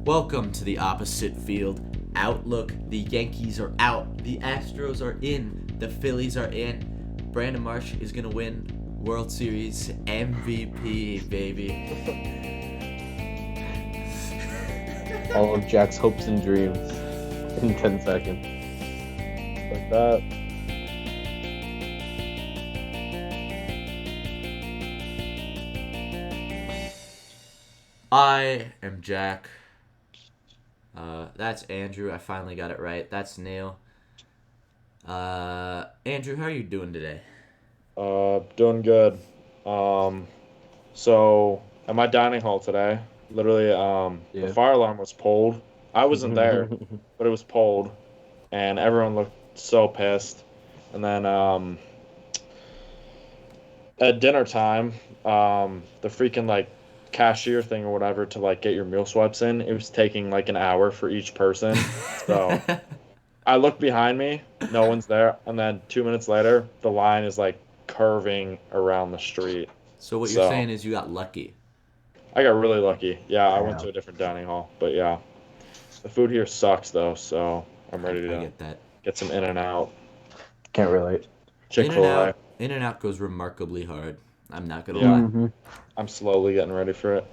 Welcome to the opposite field outlook. The Yankees are out. The Astros are in. The Phillies are in. Brandon Marsh is going to win World Series MVP, baby. All of Jack's hopes and dreams in 10 seconds. Like that. I am Jack. That's Andrew. I finally got it right. That's Neil. Andrew, how are you doing today? Doing good. So at my dining hall today, literally, the Yeah. fire alarm was pulled. I wasn't there, but it was pulled, and everyone looked so pissed. And then, at dinner time, the freaking like cashier thing or whatever to like get your meal swipes in, it was taking like an hour for each person. So I look behind me, no one's there, and then 2 minutes later, the line is like curving around the street. So what you're saying is you got lucky. I got really lucky. Yeah, I went Yeah. to a different dining hall, but yeah, the food here sucks though, so I'm ready I to get that. get some In-N-Out, Can't relate. Chick-fil-A. In-N-Out goes remarkably hard. I'm not gonna Yeah. lie. Mm-hmm. I'm slowly getting ready for it.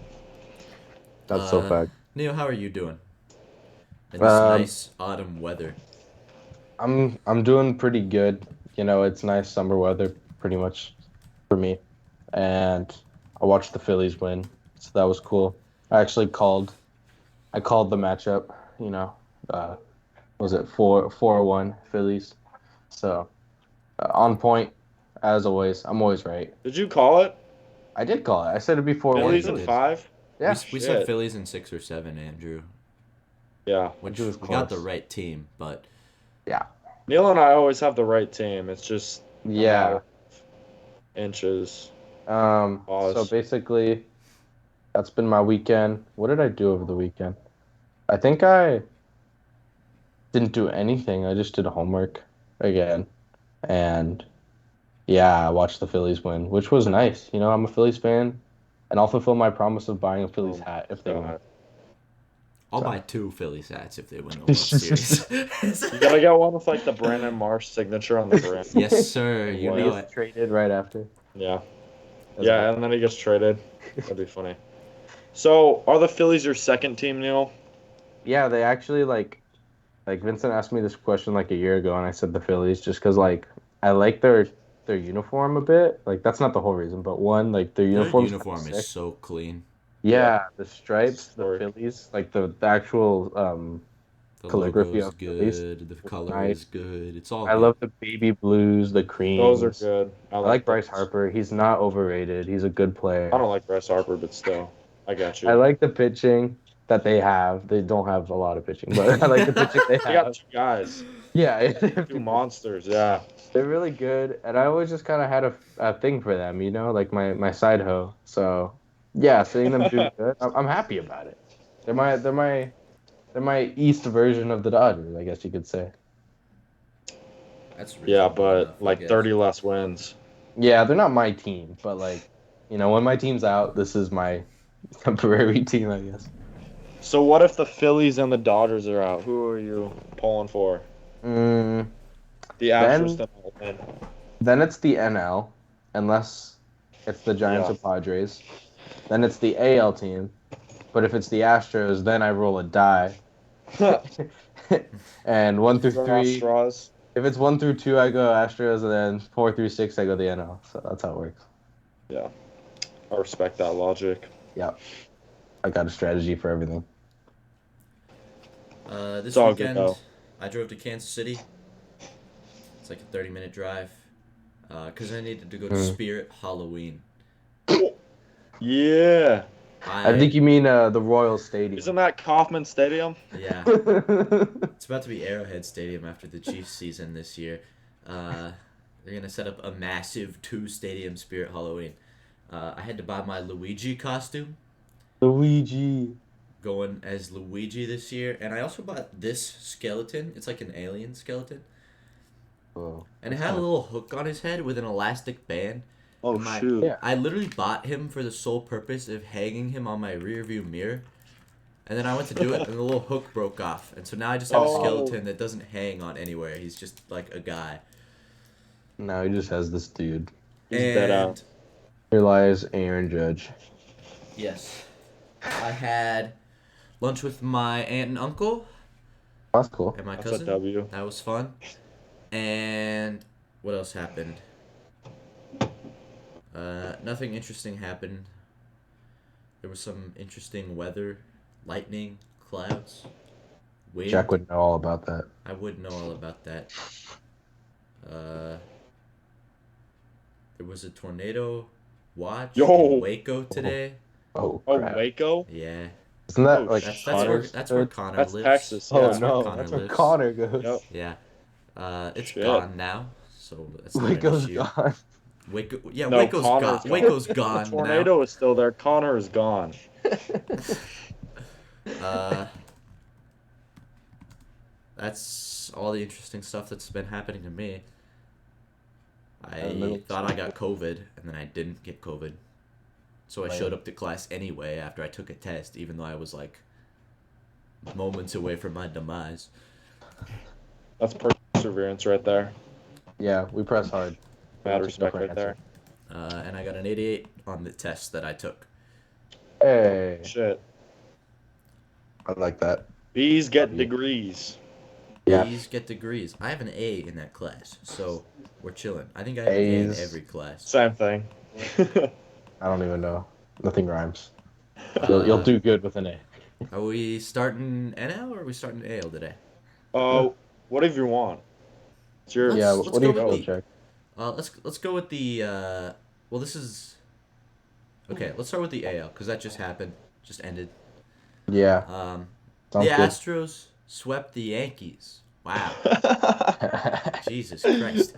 That's so fact. Neil, how are you doing? In this nice autumn weather. I'm doing pretty good. You know, it's nice summer weather pretty much for me. And I watched the Phillies win, so that was cool. I called the matchup, you know. Was it 4-1 Phillies? So, on point as always. I'm always right. Did you call it? I did call it. I said it'd be 4-1 Phillies in Phillies. 5? Yeah. We said Shit. Phillies in 6 or 7, Andrew. Yeah. Which It was we got close. the right team, but Yeah. Neil and I always have the right team. It's just a matter Yeah. of inches. So Pause. basically, that's been my weekend. What did I do over the weekend? I think I didn't do anything. I just did homework again. And yeah, I watched the Phillies win, which was nice. You know, I'm a Phillies fan, and I'll fulfill my promise of buying a Phillies Oh, hat if they win. God. I'll So- buy 2 Phillies hats if they win the World Series. You gotta get one with like the Brandon Marsh signature on the brim. Yes, sir. You He He know gets it. traded right after. Yeah. That's Yeah, and then he gets traded. That'd be funny. So, are the Phillies your second team, Neil? Yeah, they actually like Vincent asked me this question like a year ago, and I said the Phillies just because like I like their uniform a bit. Like that's not the whole reason, but one like their Their uniform's uniform kinda is sick. so clean. Yeah, the stripes, the Work. Phillies, like the actual The calligraphy logo's of Phillies. good. The color Nice. is good. It's all I good. love the baby blues, the creams. Those are good. I like Bryce those. Harper. He's not overrated. He's a good player. I don't like Bryce Harper, but still, I got you. I like the pitching that they have. They don't have a lot of pitching, but I like the pitching they They got have. 2 guys, Yeah, 2 monsters. Yeah. they're really good, and I always just kind of had a thing for them, you know, like my side hoe. So yeah, seeing them do good, I'm happy about it. They're my East version of the Dodgers, I guess you could say. That's Yeah, reasonable but enough, I like guess. 30 less wins. Yeah, they're not my team, but like, you know, when my team's out, this is my temporary team, I guess. So, what if the Phillies and the Dodgers are out? Who are you pulling for? Mm, The Then- Astros still win. then it's the NL, unless it's the Giants Yeah. or Padres. Then it's the AL team. But if it's the Astros, then I roll a die. And 1 through Draw 3, straws. if it's 1 through 2, I go Astros, and then 4 through 6, I go the NL. So that's how it works. Yeah. I respect that logic. I got a strategy for everything. This It's all good, weekend, though. I drove to Kansas City. It's like a 30-minute drive. Because I needed to go to Spirit Halloween. Yeah. I think you mean the Royal Stadium. Isn't that Kauffman Stadium? Yeah. It's about to be Arrowhead Stadium after the Chiefs season this year. They're going to set up a massive 2-stadium Spirit Halloween. I had to buy my Luigi costume, Luigi. going as Luigi this year. And I also bought this skeleton. It's like an alien skeleton. Oh, And it had a little hook on his head with an elastic band. Oh, My- shoot. Yeah. I literally bought him for the sole purpose of hanging him on my rear view mirror. And then I went to do it, and the little hook broke off. And so now I just have a Oh. skeleton that doesn't hang on anywhere. He's just like a guy. No, he just has this dude. He's dead And out. Here lies Aaron Judge. yes, I had lunch with my aunt and uncle That's cool. and my That's a cousin. W. That was fun. And what else happened? Nothing interesting happened. There was some interesting weather, lightning, clouds, wind. Jack would know all about that. I would know all about that. There was a tornado watch Yo. in Waco today. Oh, Oh, crap. Waco? Yeah, Isn't that Oh, like that's Connor's? where Connor That's lives. Texas. Oh Yeah. That's where no, Connor that's where lives. Connor goes. Yep. Yeah, it's Shit. gone now, so that's not an Waco's issue. gone. Waco, yeah, No, Waco's Connor's gone. gone. Waco's The gone tornado is still there. Connor is gone. now. That's all the interesting stuff that's been happening to me. I thought I got COVID, and then I didn't get COVID. So I showed up to class anyway after I took a test, even though I was like moments away from my demise. That's perseverance right there. Yeah, we press hard. Mad That's a respect different right there. And I got an 88 on the test that I took. Hey, Shit. I like that. Bees get W. degrees. Yeah. These get degrees. I have an A in that class, so we're chilling. I think I have an A in A's. every class. Same thing. I don't even know. Nothing rhymes. You'll do good with an A. Are we starting NL or are we starting AL today? Oh, whatever you want. It's your. Yeah, Let's what do you go feel, with Jack? Let's go with the well, this is okay. Let's start with the AL because that just happened, just ended. Yeah, The sounds good. Astros swept the Yankees. Wow, Jesus Christ!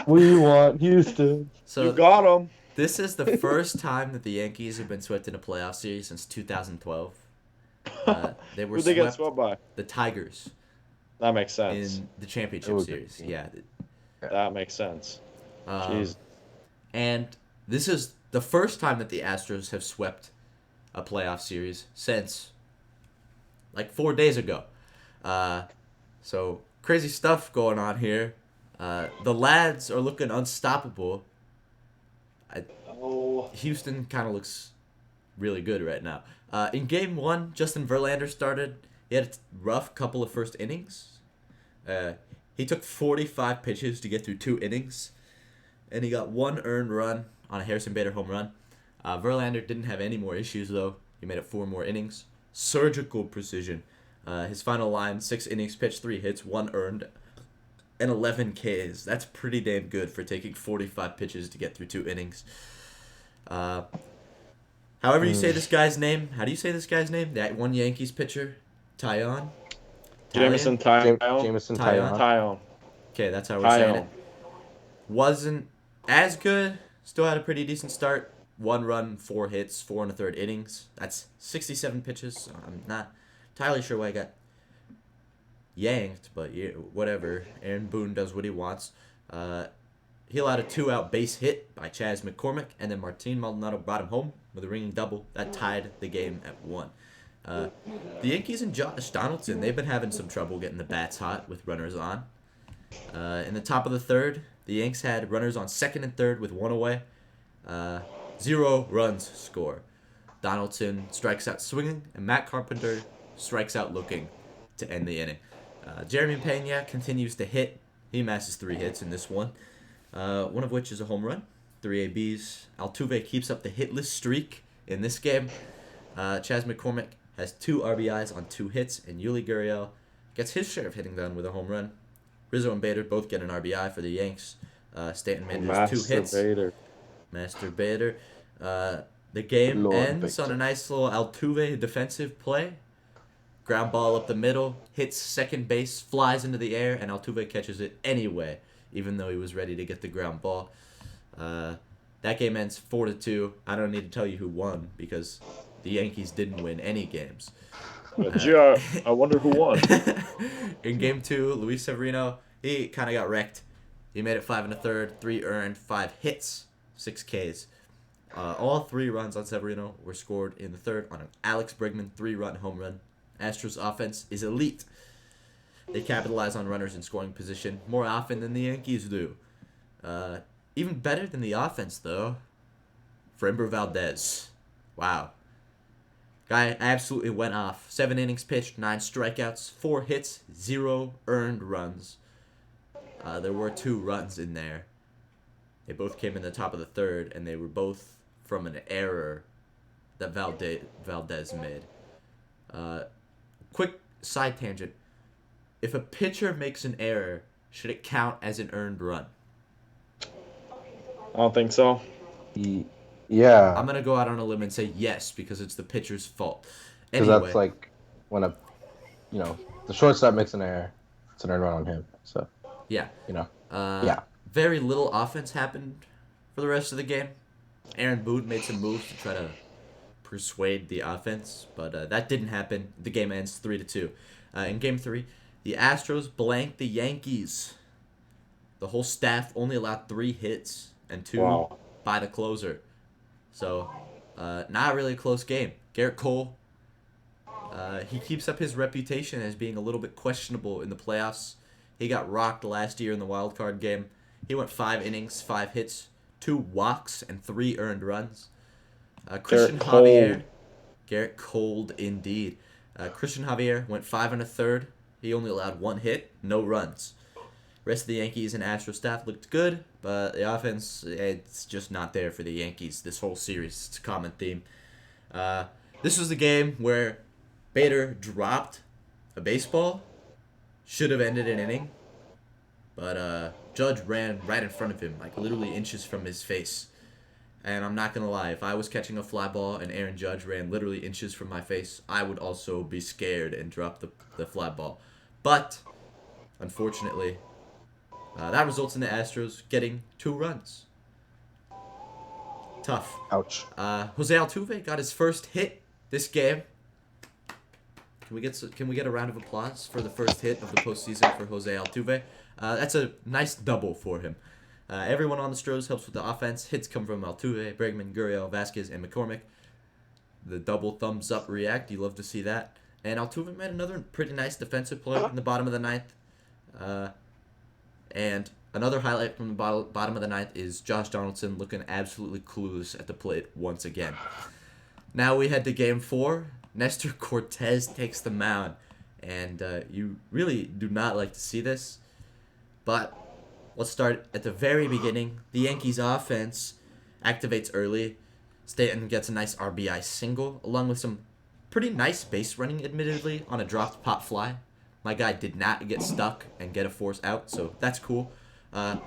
We want Houston. You So got him. this is the first time that the Yankees have been swept in a playoff series since 2012. They were Who'd they get swept swept by? the Tigers That makes sense. in the championship Oh, good series. team. Yeah. That makes sense. Um, Jeez. And this is the first time that the Astros have swept a playoff series since like 4 days ago. So crazy stuff going on here. The lads are looking unstoppable. Oh. Houston kind of looks really good right now. In game one, Justin Verlander started. He had a rough couple of first innings. He took 45 pitches to get through 2 innings, and he got 1 earned run on a Harrison Bader home run. Verlander didn't have any more issues, though. He made it 4 more innings. Surgical precision. His final line, 6 innings pitched, 3 hits, 1 earned, and 11 Ks. That's pretty damn good for taking 45 pitches to get through 2 innings. However you say this guy's name, how do you say this guy's name? That one Yankees pitcher, Tyon? Jameson Tyon? Tyon. Jameson Tyon. Tyon. Tyon. Okay, that's how we're saying it. Tyon. Wasn't as good. Still had a pretty decent start. 1 run, 4 hits, 4 and a third innings. That's 67 pitches. So I'm not entirely sure why I got yanked, but yeah, whatever. Aaron Boone does what he wants. He allowed a 2-out base hit by Chas McCormick, and then Martin Maldonado brought him home with a ringing double. That tied the game at 1. The Yankees and Josh Donaldson, they've been having some trouble getting the bats hot with runners on. In the top of the third, the Yanks had runners on second and third with 1 away. 0 runs score. Donaldson strikes out swinging, and Matt Carpenter strikes out looking to end the inning. Jeremy Pena continues to hit. He amasses 3 hits in this one, one of which is a home run. 3 ABs. Altuve keeps up the hitless streak in this game. Chas McCormick has 2 RBIs on 2 hits, and Yuli Gurriel gets his share of hitting done with a home run. Rizzo and Bader both get an RBI for the Yanks. Stanton manages 2 hits. Master Bader. The game Lord ends Bader. on a nice little Altuve defensive play. Ground ball up the middle, hits second base, flies into the air, and Altuve catches it anyway, even though he was ready to get the ground ball. That game ends 4-2. I don't need to tell you who won because the Yankees didn't win any games. Yeah, I wonder who won. In game 2, Luis Severino, he kind of got wrecked. He made it 5 1/3, 3 earned, 5 hits, 6 Ks. All 3 runs on Severino were scored in the third on an Alex Bregman 3-run home run. Astros offense is elite. They capitalize on runners in scoring position more often than the Yankees do. Even better than the offense, though, Framber Valdez. Wow. Guy absolutely went off. 7 innings pitched, 9 strikeouts, 4 hits, 0 earned runs. There were 2 runs in there. They both came in the top of the third, and they were both from an error that Valdez made. Quick side tangent. If a pitcher makes an error, should it count as an earned run? I don't think so. Yeah, I'm going to go out on a limb and say yes, because it's the pitcher's fault. because Anyway, that's like when the shortstop makes an error, it's an earned run on him. So yeah. yeah. Very little offense happened for the rest of the game. Aaron Boone made some moves to try to persuade the offense, but that didn't happen. The game ends 3-2. In Game 3, the Astros blanked the Yankees. The whole staff only allowed 3 hits and 2 by the closer. So, not really a close game. Garrett Cole, he keeps up his reputation as being a little bit questionable in the playoffs. He got rocked last year in the wild card game. He went 5 innings, 5 hits, 2 walks, and 3 earned runs. Christian Javier. Garrett Cold, indeed. Christian Javier went 5 1/3. He only allowed 1 hit, no runs. Rest of the Yankees and Astros staff looked good, but the offense, it's just not there for the Yankees this whole series. It's a common theme. This was the game where Bader dropped a baseball. Should have ended an inning. But Judge ran right in front of him, like literally inches from his face. And I'm not going to lie, if I was catching a fly ball and Aaron Judge ran literally inches from my face, I would also be scared and drop the fly ball. But, unfortunately, that results in the Astros getting 2 runs. Tough. Ouch. Jose Altuve got his first hit this game. Can we get a round of applause for the first hit of the postseason for Jose Altuve? That's a nice double for him. Everyone on the Astros helps with the offense. Hits come from Altuve, Bregman, Gurriel, Vasquez, and McCormick. The double thumbs up react. You love to see that. And Altuve made another pretty nice defensive play in the bottom of the ninth. And another highlight from the bottom of the ninth is Josh Donaldson looking absolutely clueless at the plate once again. Now we head to Game 4. Nestor Cortez takes the mound. And you really do not like to see this. But let's start at the very beginning. The Yankees offense activates early. Stanton gets a nice RBI single, along with some pretty nice base running, admittedly, on a dropped pop fly. My guy did not get stuck and get a force out, so that's cool. The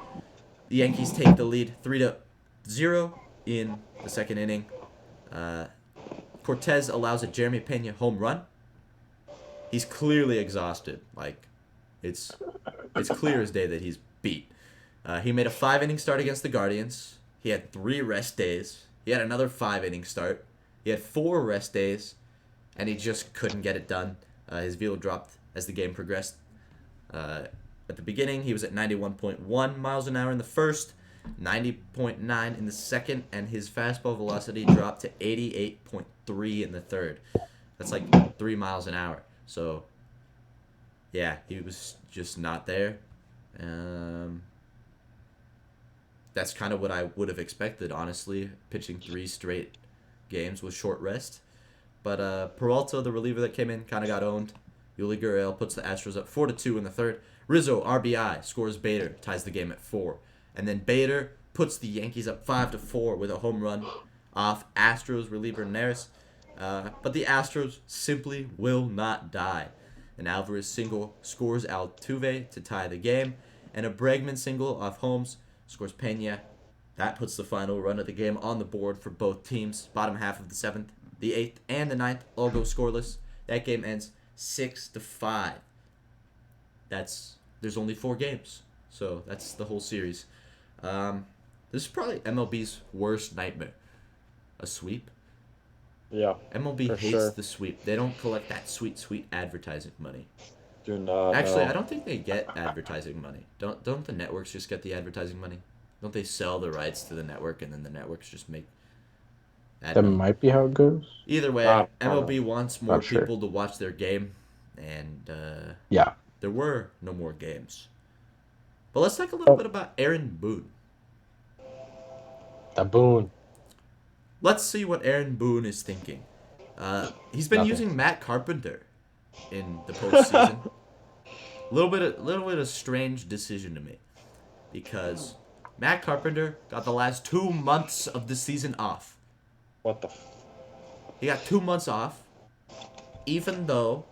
Yankees take the lead 3-0 in the second inning. Cortez allows a Jeremy Pena home run. He's clearly exhausted. Like, it's clear as day that he's beat. He made a 5-inning start against the Guardians. He had 3 rest days. He had another 5-inning start. He had 4 rest days, and he just couldn't get it done. His velo dropped as the game progressed. At the beginning, he was at 91.1 miles an hour in the first, 90.9 in the second, and his fastball velocity dropped to 88.3 in the third. That's like 3 miles an hour. So, yeah, he was just not there. That's kind of what I would have expected, honestly, pitching 3 straight games with short rest. But Peralta, the reliever that came in, kind of got owned. Yuli Gurriel puts the Astros up 4-2 in the third. Rizzo, RBI, scores Bader, ties the game at 4. And then Bader puts the Yankees up 5-4 with a home run off Astros reliever Neris. But the Astros simply will not die. An Alvarez single scores Altuve to tie the game. And a Bregman single off Holmes scores Pena. That puts the final run of the game on the board for both teams. Bottom half of the 7th, the 8th, and the 9th all go scoreless. That game ends 6-5. There's only 4 games. So that's the whole series. This is probably MLB's worst nightmare. A sweep. Yeah. MLB hates sure. the sweep. They don't collect that sweet, sweet advertising money. Do not. Actually, no. I don't think they get advertising money. Don't the networks just get the advertising money? Don't they sell the rights to the network and then the networks just make I That don't know. might be how it goes. Either way, I don't MLB know. wants more Not sure. people to watch their game, and Yeah. there were no more games. But let's talk a little bit about Aaron Boone. The Boone. Let's see what Aaron Boone is thinking. He's been Nothing. using Matt Carpenter in the postseason. little bit of strange decision to me, because Matt Carpenter got the last 2 months of the season off. What the? He got 2 months off, even though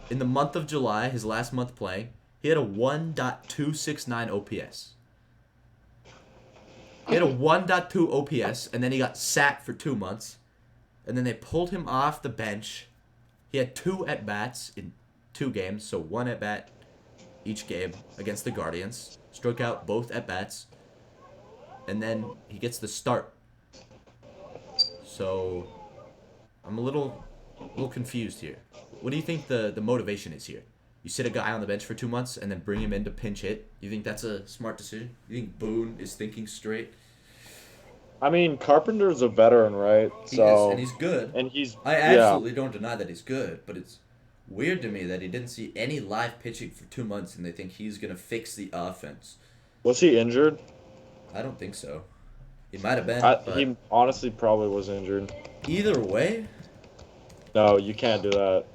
in the month of July, his last month playing, he had a 1.269 OPS. He had a 1.2 OPS, and then he got sat for 2 months, and then they pulled him off the bench. He had 2 at-bats in 2 games, so 1 at-bat each game against the Guardians. Struck out both at-bats, and then he gets the start. So I'm a little confused here. What do you think the motivation is here? You sit a guy on the bench for 2 months and then bring him in to pinch hit. You think that's a smart decision? You think Boone is thinking straight? I mean, Carpenter's a veteran, right? He is, and he's good. And he's I absolutely don't deny that he's good, but it's weird to me that he didn't see any live pitching for 2 months and they think he's going to fix the offense. Was he injured? I don't think so. He might have been, but He honestly probably was injured. either way, No, you can't do that.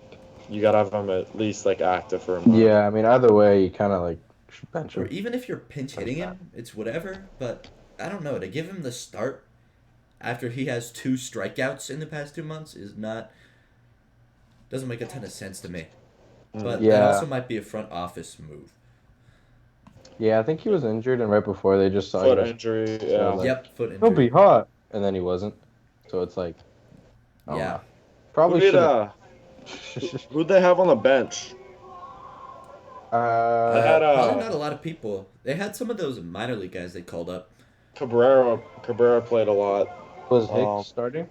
You gotta have him at least like active for a month. Yeah, I mean, either way, you kind of like should bench or him. even if you're pinch hitting him, it's whatever, but I don't know. To give him the start after he has 2 strikeouts in the past 2 months doesn't make a ton of sense to me. But that Yeah. also might be a front office move. Yeah, I think he was injured, and right before they just saw Foot him. injury, So, yeah. like, Yep, foot he'll be injury. hot, and then he wasn't. So it's like, I don't Yeah. know. Probably Who did, should. who'd they have on the bench? They had Probably not a lot of people. They had some of those minor league guys they called up. Cabrera. Cabrera played a lot. Was Hicks starting?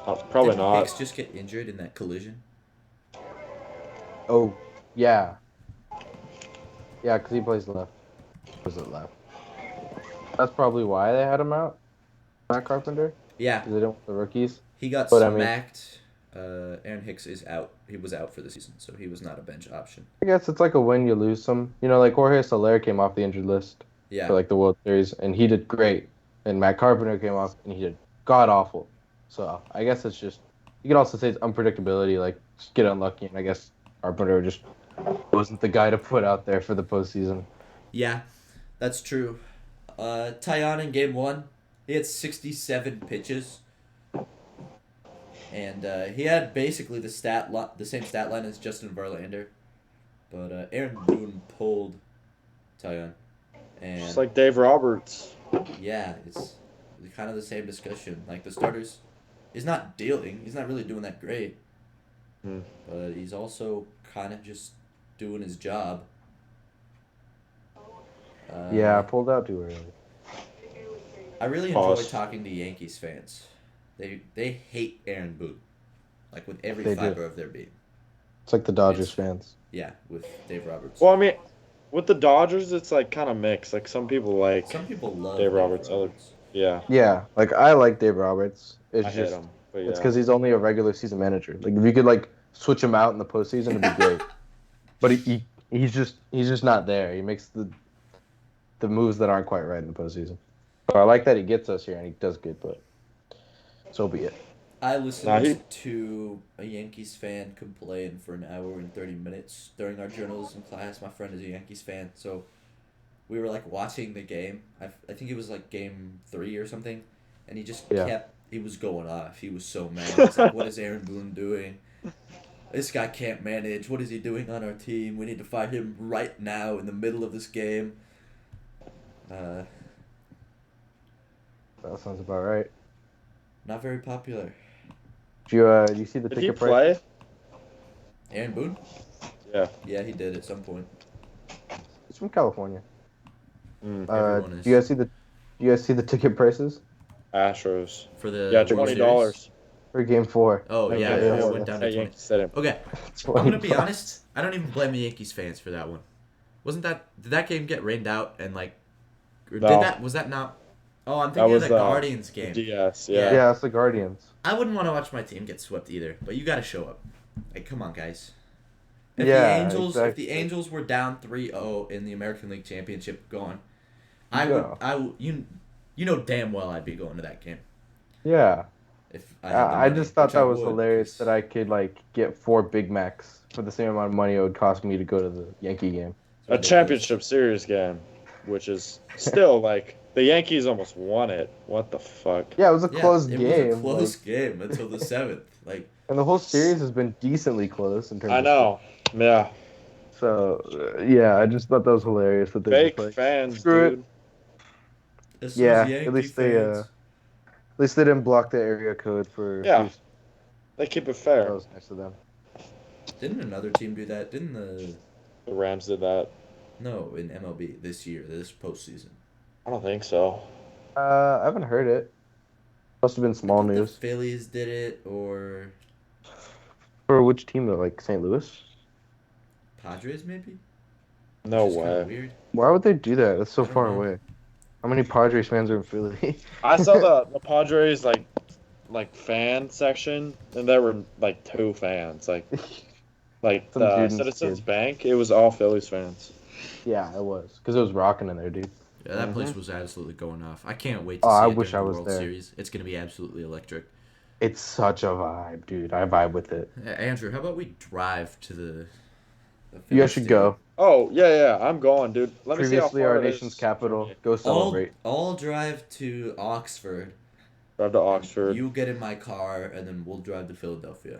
Probably Didn't not. Hicks just get injured in that collision? Oh, yeah. Yeah, because he plays left. Was it left? That's probably why they had him out. Matt Carpenter? Yeah, Because they don't want the rookies. he got But, I mean- smacked. Aaron Hicks is out. He was out for the season, so he was not a bench option. I guess it's like a win, you lose some. You know, like Jorge Soler came off the injured list Yeah. for like the World Series, and he did great. And Matt Carpenter came off, and he did god awful. So I guess it's just, you could also say it's unpredictability, like just get unlucky, and I guess Carpenter just wasn't the guy to put out there for the postseason. Yeah, that's true. Tyon in game 1, he had 67 pitches. And he had basically the same stat line as Justin Verlander. But Aaron Boone pulled Tyon. And Just like Dave Roberts. yeah, it's kind of the same discussion. Like the starters, he's not dealing. He's not really doing that great. Hmm. But he's also kind of just doing his job. Yeah, pulled out too early. I really enjoy Pause. talking to Yankees fans. They hate Aaron Boone, like with every They do. fiber of their being. It's like the Dodgers It's- fans. Yeah, with Dave Roberts. Well, I mean, with the Dodgers, it's like kind of mixed. Like some people like, Some people love Dave Roberts, yeah, Yeah, like I like Dave Roberts. It's I hate just him. But it's yeah. because he's only a regular season manager. Like if you could like switch him out in the postseason, it'd be great. But he's just not there. He makes the moves that aren't quite right in the postseason. So I like that he gets us here and he does good, but so be it. I listened Nah, he- to a Yankees fan complain for an hour and 30 minutes during our journalism class. My friend is a Yankees fan, so we were like watching the game. I think it was like game 3 or something, and he just Yeah. he was going off. He was so mad. He's like, what is Aaron Boone doing? This guy can't manage. What is he doing on our team? We need to fire him right now in the middle of this game. That sounds about right. Not very popular. Do you see the Did he ticket price? play? Aaron Boone? Yeah. Yeah, he did at some point. He's from California. Everyone is. Do you guys see the ticket prices Astros. For the Yeah, World $20. Series? for Game 4? Oh, Okay, yeah, yeah, it yeah. went down to At 20. Yankee Stadium. Okay, I'm gonna be honest. I don't even blame the Yankees fans for that one. Did that game get rained out and like, or No. was that not Oh, I'm That thinking of was the Guardians game. DS. Yeah. Yeah. Yeah, it's the Guardians. I wouldn't want to watch my team get swept either, but you got to show up. Like, come on, guys. If Yeah, if the exactly. Angels were down 3-0 in the American League Championship going, Go. you know damn well I'd be going to that game Yeah. if I had the I money, just thought which that I was would. hilarious 'Cause that I could like get 4 Big Macs for the same amount of money it would cost me to go to the Yankee game. it's A ridiculous. championship series game, which is still like the Yankees almost won it. What the fuck? Yeah, it was a Yeah, close it game. was a close Like, game until the seventh. Like, and the whole series has been decently close in terms I of score. know. Yeah. So yeah, I just thought that was hilarious that they're just Fake like, fans, screw it. dude. it's those Yeah, Yankee fans. at least they didn't block the area code for Yeah. Houston. They keep it That fair. was nice of them. Didn't another team do that? Didn't The Rams did that. no, in MLB this postseason? I don't think so. I haven't heard it. Must have been I small thought the news. Phillies did it, or For which team though? Like St. Louis? Padres maybe. No Which is kinda way. weird. Why would they do that? That's so I don't far know. away. How many Padres fans are in Philly? I saw the Padres like fan section, and there were like 2 fans. Like Some the dude in Citizens skins. Bank, it was all Phillies fans. Yeah, it was because it was rocking in there, dude. Yeah, that place Mhm. was absolutely going off. I can't wait to Oh, see I it wish during I the was World there. Series. It's gonna be absolutely electric. It's such a vibe, dude. I vibe with it. Andrew, how about we drive to the You Phillies guys should stadium? go. Oh yeah, I'm going, dude. Let me see how Previously far our it nation's is. capital. Go I'll celebrate. I'll drive to Oxford. Drive to Oxford. You get in my car, and then we'll drive to Philadelphia.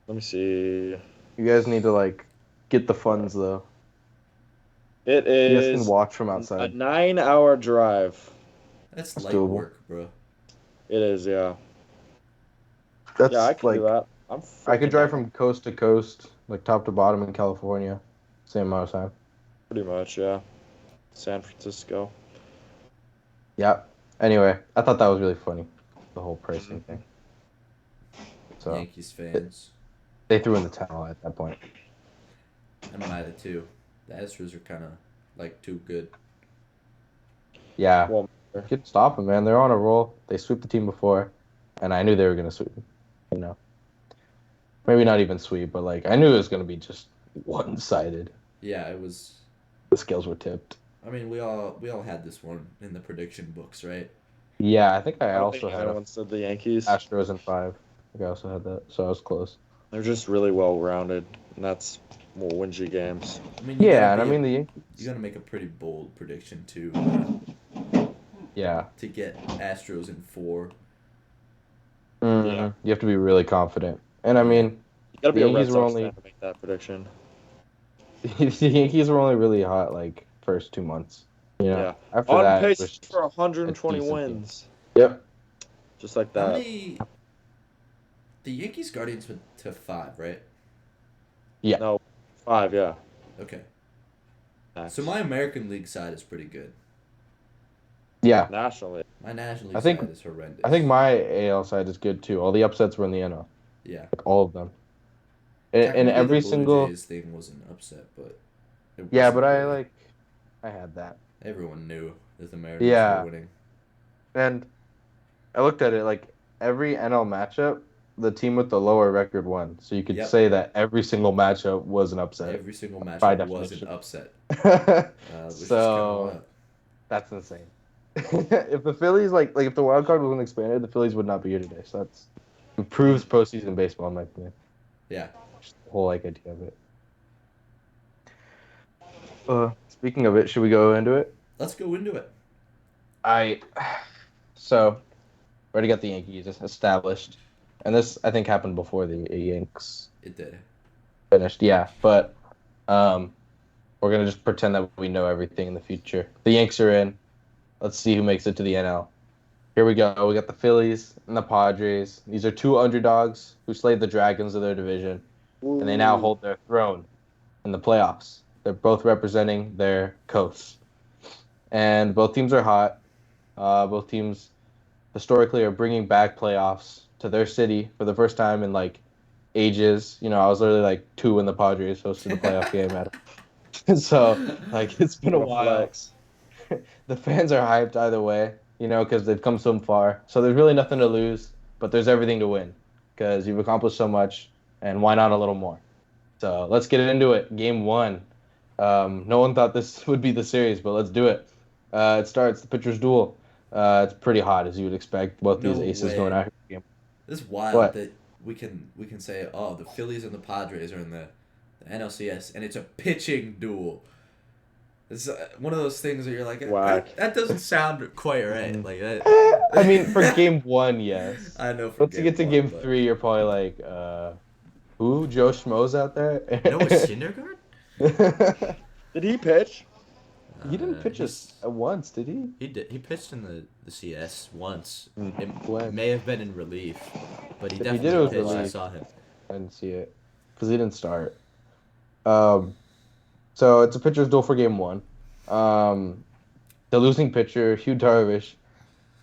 Let me see. You guys need to like get the funds though. It You guys can is watch from a outside. 9-hour drive. That's That's light doable. work, bro. It is, yeah. That's Yeah, I can like do that. I could freaking drive down. from coast to coast, like top to bottom in California, same amount of time. Pretty much, yeah. San Francisco. Yeah. Anyway, I thought that was really funny, the whole pricing thing. So Yankees fans. they threw in the towel at that point. I might have too. The Astros are kind of like too good. Yeah. Well, You could stop them, man. They're on a roll. They swept the team before, and I knew they were gonna sweep. You know, maybe not even sweep, but like I knew it was gonna be just one-sided. Yeah, it was. The scales were tipped. I mean, we all had this one in the prediction books, right? Yeah, I think I I don't also think had anyone said the Yankees. Astros in 5. I think I also had that, so I was close. They're just really well rounded, and that's will win you games. I mean, Yeah, and I mean the Yankees. you gotta make a pretty bold prediction Yeah. to get Astros in 4. Yeah. You have to be really confident, and I mean You gotta be The a Red Yankees were Sox only- fan to make that prediction. the Yankees were only really hot like first 2 months. You know, Yeah. after On that, it pace was for 120 a decent wins. Yep. Just like How that. many? The Yankees Guardians went to 5, right? Yeah. No, 5, yeah. Okay. Max. So my American League side is pretty good. Yeah. Nationally. My National I League think- side is horrendous. I think my AL side is good too. All the upsets were in the NL, Yeah. like all of them. And Technically, every the Blue single Jays thing was an upset, but it yeah, wasn't but I really. I had that. Everyone knew that the Mariners Yeah. were winning. And I looked at it like every NL matchup, the team with the lower record won. So you could Yep. say that every single matchup was an upset. Every single By matchup was an definition. upset. Which is So- kind of wild. That's insane. If the Phillies like if the wild card wasn't expanded, the Phillies would not be here today. So that's improves postseason baseball in my opinion. Yeah. Just the whole idea of it. Speaking of it, should we go into it? Let's go into it. So already got the Yankees established, and this I think happened before the Yanks It did. finished. Yeah, but we're gonna just pretend that we know everything in the future. The Yanks are in. Let's see who makes it to the NL. Here we go. We got the Phillies and the Padres. These are 2 underdogs who slayed the Dragons of their division, and they now hold their throne in the playoffs. They're both representing their coasts, and both teams are hot. Both teams historically are bringing back playoffs to their city for the first time in like ages. You know, I was literally like 2 when the Padres hosted a playoff game at it. So like it's been a What a while. flex. the fans are hyped either way, because they've come so far. So there's really nothing to lose, but there's everything to win because you've accomplished so much, and why not a little more? So let's get into it. Game one. No one thought this would be the series, but let's do it. It starts the pitcher's duel. It's pretty hot as you would expect. Both No these aces going way. out here. This is wild What? that we can say, oh, the Phillies and the Padres are in the NLCS, and it's a pitching duel. It's one of those things where you're like, Whack. that doesn't sound quite right. Like I mean, for that. game one, yes. I know. For Once you get to one, game but- three, you're probably like, who? Joe Schmo's out there? No, it's Syndergaard. Did he pitch? He didn't pitch us once, did he? He did. He pitched in the CS once. It When? may have been in relief, but he If he definitely did, it was pitched. I relief. saw him. I didn't see it because he didn't start. So it's a pitcher's duel for game one. The losing pitcher, Hugh Darvish,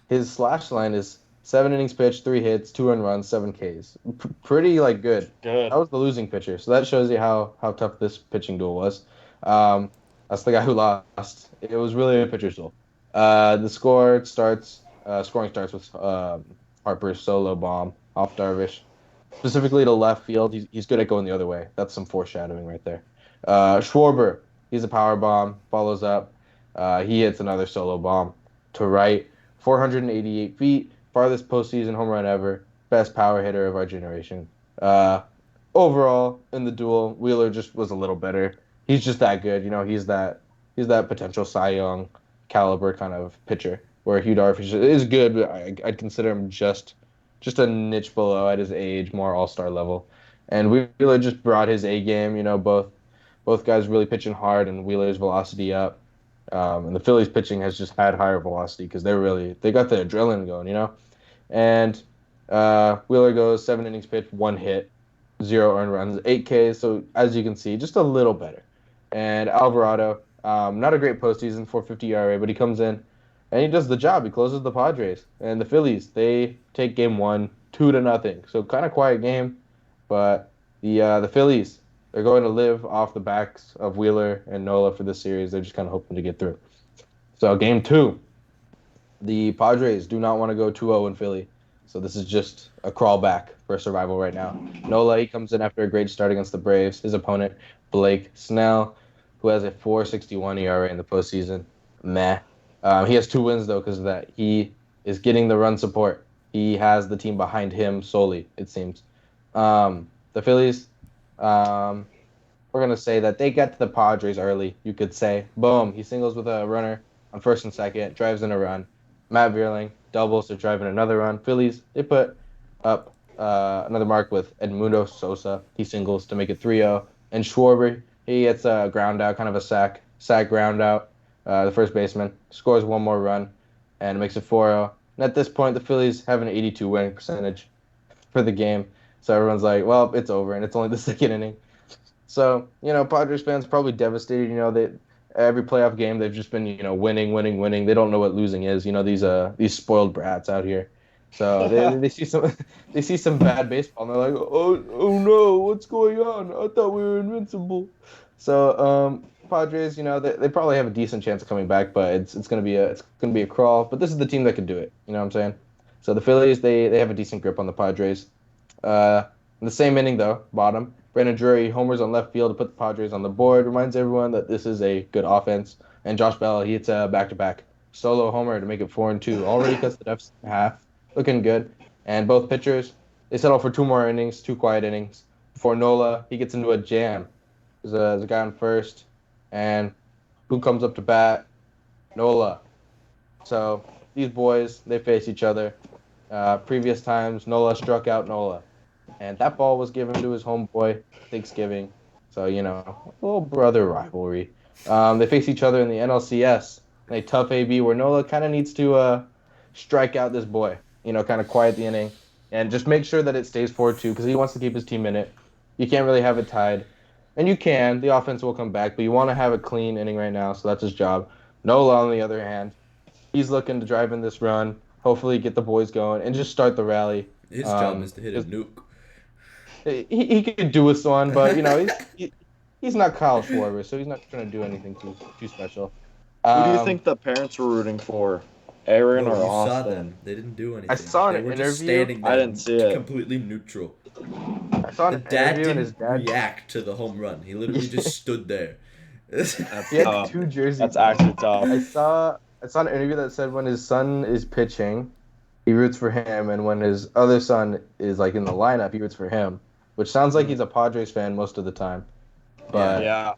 his slash line is 7 innings pitched, 3 hits, 2 earned runs, 7 Ks. Pretty good. Good. That was the losing pitcher, so that shows you how tough this pitching duel was. That's the guy who lost. It was really a pitcher's duel. The scoring starts with Harper's solo bomb off Darvish, specifically to left field. He's good at going the other way. That's some foreshadowing right there. Schwarber, he's a power bomb, follows up. He hits another solo bomb to right, 488 feet, farthest postseason home run ever, best power hitter of our generation. Overall, in the duel, Wheeler just was a little better. He's just that good, He's that potential Cy Young caliber kind of pitcher. Where Hugh Darvish is good, but I'd consider him just a niche below at his age, more all-star level. And Wheeler just brought his A game. Both guys really pitching hard, and Wheeler's velocity up. And the Phillies pitching has just had higher velocity because they got the adrenaline going. And Wheeler goes 7 innings pitched, 1 hit, 0 earned runs, 8 Ks. So as you can see, just a little better. And Alvarado, not a great postseason, 4.50 ERA, but he comes in and he does the job. He closes the Padres. And the Phillies, they take game one 2-0. So kind of quiet game, but the Phillies, they're going to live off the backs of Wheeler and Nola for this series. They're just kind of hoping to get through. So game two, the Padres do not want to go 2-0 in Philly. So this is just a crawl back for survival right now. Nola, he comes in after a great start against the Braves. His opponent, Blake Snell, who has a 4.61 ERA in the postseason. Meh. He has 2 wins, though, because of that. He is getting the run support. He has the team behind him solely, it seems. The Phillies, we're going to say that they get to the Padres early, you could say. Boom. He singles with a runner on first and second, drives in a run. Matt Vierling doubles to drive in another run. Phillies, they put up another mark with Edmundo Sosa. He singles to make it 3-0. And Schwarber, he gets a ground out, kind of a sack ground out. The first baseman scores 1 more run and makes it 4-0. And at this point, the Phillies have an 82 winning percentage for the game. So everyone's like, well, it's over, and it's only the second inning. So, Padres fans are probably devastated. Every playoff game, they've just been, winning. They don't know what losing is. These spoiled brats out here. So they see some bad baseball, and they're like, oh no, what's going on? I thought we were invincible. So Padres, they probably have a decent chance of coming back, but it's gonna be a crawl. But this is the team that can do it. You know what I'm saying? So the Phillies, they have a decent grip on the Padres. In the same inning though, bottom, Brandon Drury homers on left field to put the Padres on the board. Reminds everyone that this is a good offense. And Josh Bell, he hits a back-to-back solo homer to make it 4-2. Already cuts the deficit in half. Looking good. And both pitchers, they settle for 2 more innings, 2 quiet innings. Before Nola, he gets into a jam. There's a guy on first. And who comes up to bat? Nola. So these boys, they face each other. Previous times, Nola struck out Nola. And that ball was given to his homeboy, Thanksgiving. So, a little brother rivalry. They face each other in the NLCS. A tough AB where Nola kind of needs to strike out this boy. Kind of quiet the inning. And just make sure that it stays 4-2 because he wants to keep his team in it. You can't really have it tied. And you can. The offense will come back. But you want to have a clean inning right now, so that's his job. Nola, on the other hand, he's looking to drive in this run, hopefully get the boys going, and just start the rally. His job is to hit a nuke. He could do with one, but he's not Kyle Schwarber, so he's not trying to do anything too special. Who do you Um, think the parents were rooting for? Aaron Bro, or you saw Austin? them. They didn't do I anything. saw They an were just interview. standing I there, didn't see it. completely neutral. I saw The an dad interview and didn't his dad. react to the home run. He literally just stood there. That's He had tough. two jerseys That's on. actually tough. I saw an interview that said when his son is pitching, he roots for him, and when his other son is like in the lineup, he roots for him. Which sounds like Mm. he's a Padres fan most of the time. Yeah. But Yeah.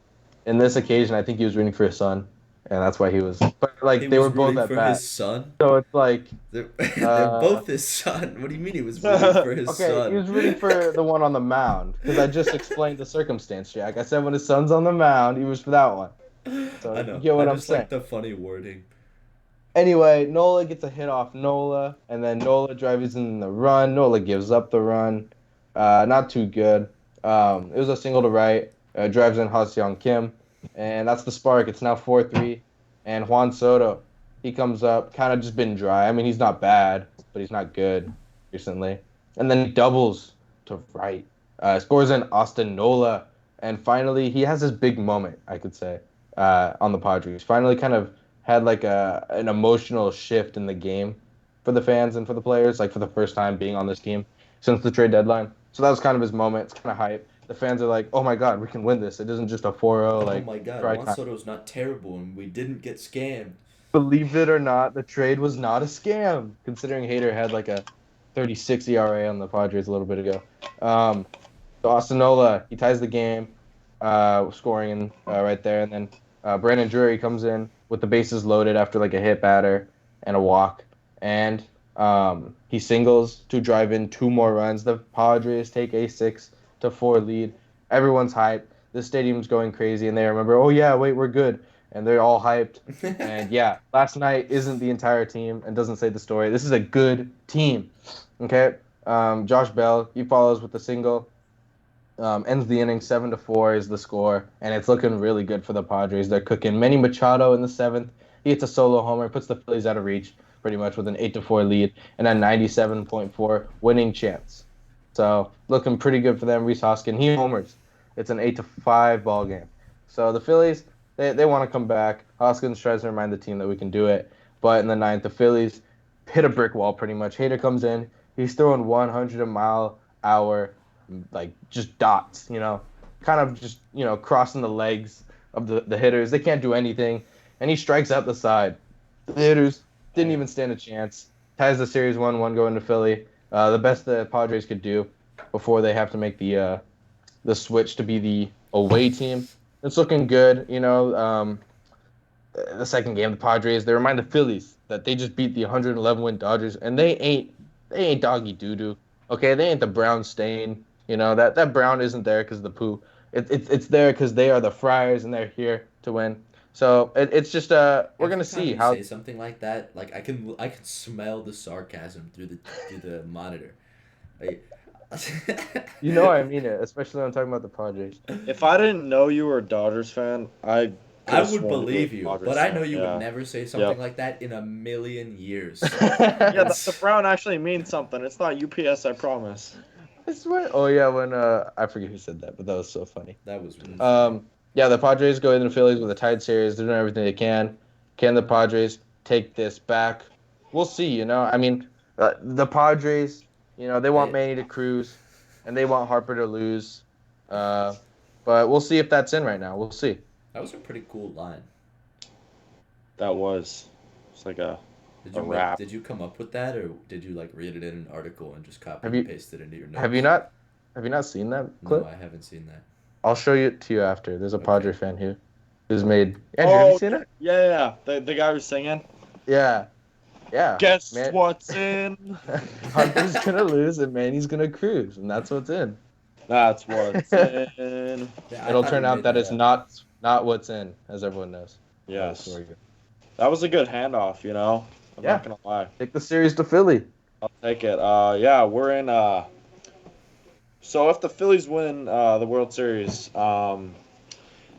in this occasion, I think he was rooting for his son, and that's why he was. But He like they was were both rooting at for bat, his son. so it's like, They're uh, both his son. What do you mean he was rooting for his okay, he son? was rooting for the one on the mound because I just explained the circumstance, Jack. I said when his son's on the mound, he was for that one. So I you know. get I what I'm just saying. like the funny wording. Anyway, Nola gets a hit off Nola, and then Nola drives in the run. Nola gives up the run. Not too good. It was a single to right. Drives in Ha-Seong Kim, and that's the spark. It's now 4-3. And Juan Soto, he comes up, kind of just been dry. I mean, he's not bad, but he's not good recently. And then he doubles to right. Scores in Austin Nola, and finally he has this big moment, I could say, on the Padres. Finally, kind of had like an emotional shift in the game for the fans and for the players, like for the first time being on this team since the trade deadline. So that was kind of his moment. It's kind of hype. The fans are like, "Oh my God, we can win this! It isn't just a 4-0 Oh like my God, try Juan time." Soto's not terrible, and we didn't get scammed. Believe it or not, the trade was not a scam, considering Hader had like a 36 ERA on the Padres a little bit ago. Um, so Austin Nola, he ties the game, scoring right there, and then Brandon Drury comes in with the bases loaded after like a hit batter and a walk, and he singles to drive in two more runs. The Padres take a 6-4 lead. Everyone's hyped. The stadium's going crazy, and they remember, oh yeah, wait, we're good, and they're all hyped. And yeah, last night isn't the entire team and doesn't say the story. This is a good team. Okay. Josh Bell, he follows with the single. Ends the inning 7-4 is the score, and it's looking really good for the Padres. They're cooking. Manny Machado in the seventh. He hits a solo homer, puts the Phillies out of reach pretty much with an 8-4 lead and a 97.4 winning chance. So looking pretty good for them. Reese Hoskin, he homers. It's an 8-5 ball game. So the Phillies, they want to come back. Hoskins tries to remind the team that we can do it. But in the ninth, the Phillies hit a brick wall pretty much. Hader comes in. He's throwing 100-mile-hour like just dots, kind of just, crossing the legs of the hitters. They can't do anything. And he strikes out the side. The hitters didn't even stand a chance. Ties the series 1-1 going to Philly. The best the Padres could do before they have to make the switch to be the away team. It's looking good, the second game, the Padres, they remind the Phillies that they just beat the 111 win Dodgers, and they ain't doggy doo doo. Okay, they ain't the brown stain. That brown isn't there because of the poo. It's there because they are the Friars and they're here to win. So it's just we're Every gonna time see you how. say something like that, like I can smell the sarcasm through the monitor. Like, I mean it, especially when I'm talking about the Padres. If I didn't know you were a Dodgers fan, I could I have would sworn you were believe a you, Dodgers but I know fan. you would Yeah. never say something Yep. like that in a million years. Yeah, the It's brown actually means something. It's not UPS, I promise. I swear. Oh yeah, when I forget who said that, but that was so funny. that was really funny. Yeah, the Padres go into the Phillies with a tied series. They're doing everything they can. Can the Padres take this back? We'll see. I mean, the Padres, they want They Manny to cruise, and they want Harper to lose. Uh, but we'll see if that's in right now. We'll see. That was a pretty cool line. That was. It's like Did a you rap. did you come up with that, or did you like read it in an article and just copy Have and you paste it into your notes? have you not seen that No, clip? I haven't seen that. I'll show you it to you after. There's a Okay. Padre fan here who's made. Andrew, have you Oh, seen it? yeah. The guy who's singing. Yeah, yeah. Guess Man, what's in? Harper's gonna lose and Manny's gonna cruise, and that's what's in. That's what's in. Yeah, I It'll thought turn you out made that that it's up. not what's in, as everyone knows. Yes. So we're good. That was a good handoff, I'm Yeah. not gonna lie. Take the series to Philly. I'll take it. Yeah, we're in. So if the Phillies win the World Series, the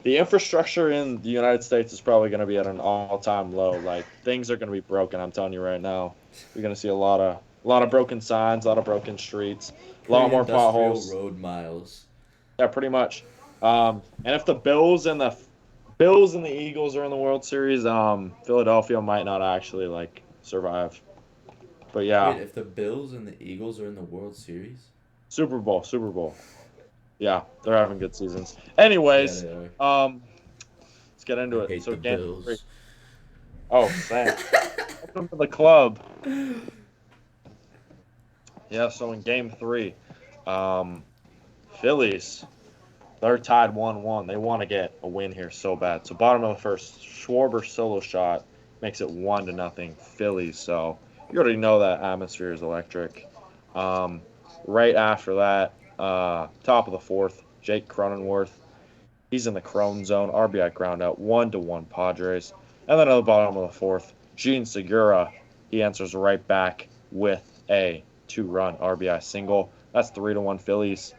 infrastructure in the United States is probably going to be at an all-time low. Like things are going to be broken. I'm telling you right now. You're going to see a lot of broken signs, a lot of broken streets, a lot more Pre-industrial potholes. road miles. Yeah, pretty much. And if the Bills and the Bills and the Eagles are in the World Series. Philadelphia might not actually like survive. But yeah, Wait, if the Bills and the Eagles are in the World Series? Super Bowl, Super Bowl. Yeah, they're Oh, having good seasons. yeah, Anyways, they are. let's get I into it. hate So the game three. Bills. Oh, Sam, welcome to the club. Yeah, so in game three, um, Phillies, they're tied 1-1. They want to get a win here so bad. So bottom of the first, Schwarber solo shot makes it 1-0 Phillies. So you already know that atmosphere is electric. Um, right after that, top of the fourth, Jake Cronenworth. He's in the Crone zone. RBI ground out, 1-1 Padres. And then at the bottom of the fourth, Gene Segura. He answers right back with a 2-run RBI single. That's 3-1 Phillies.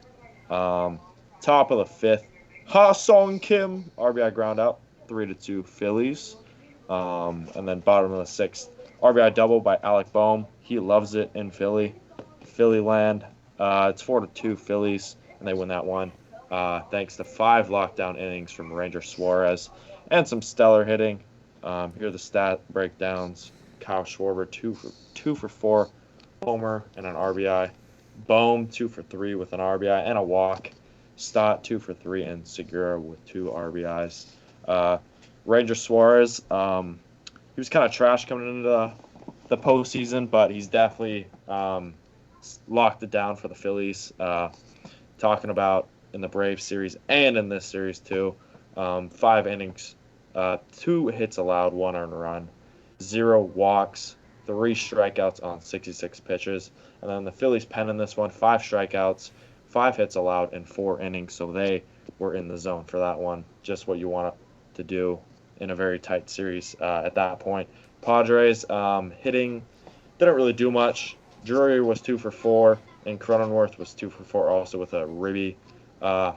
Um, top of the fifth, Ha Song Kim RBI ground out, 3-2 Phillies. And then bottom of the sixth, RBI double by Alec Boehm. He loves it in Philly land. It's 4-2 Phillies, and they win that one. Thanks to 5 lockdown innings from Ranger Suarez and some stellar hitting. Here are the stat breakdowns. Kyle Schwarber, 2 for 4, homer and an RBI. Bohm 2 for 3 with an RBI and a walk. Stott 2 for 3, and Segura with 2 RBIs. Uh, Ranger Suarez, he was kind of trash coming into the postseason, but he's definitely locked it down for the Phillies. Talking about in the Braves series and in this series too, 5 innings, 2 hits allowed, 1 earned run, 0 walks, 3 strikeouts on 66 pitches. And then the Phillies pen in this one, 5 strikeouts, 5 hits allowed in 4 innings. So they were in the zone for that one. Just what you want to do in a very tight series at that point. Padres hitting didn't really do much. Drury was 2 for 4, and Cronenworth was 2 for 4 also with a ribby. Uh,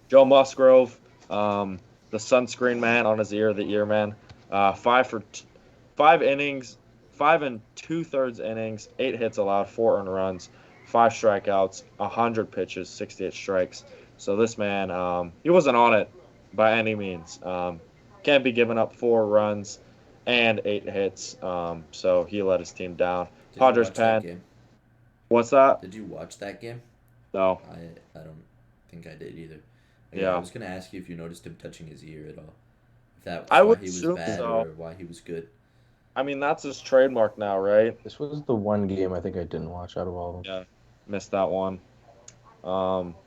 Joe Musgrove, the sunscreen man on his ear, the ear man, 5 innings, 5 and 2/3 innings, 8 hits allowed, 4 earned runs, 5 strikeouts, 100 pitches, 68 strikes. So this man, he wasn't on it by any means. Can't be giving up 4 runs and 8 hits. So he let his team down. Did you Padres watch that pen. game? What's that? Did you watch that game? No. I don't think I did either. Yeah, I Yeah. was gonna ask you if you noticed him touching his ear at all. If that I was why would he was assume bad so. or why he was good. I mean, that's his trademark now, right? This was the one game I think I didn't watch out of all of them. Yeah. Missed that one.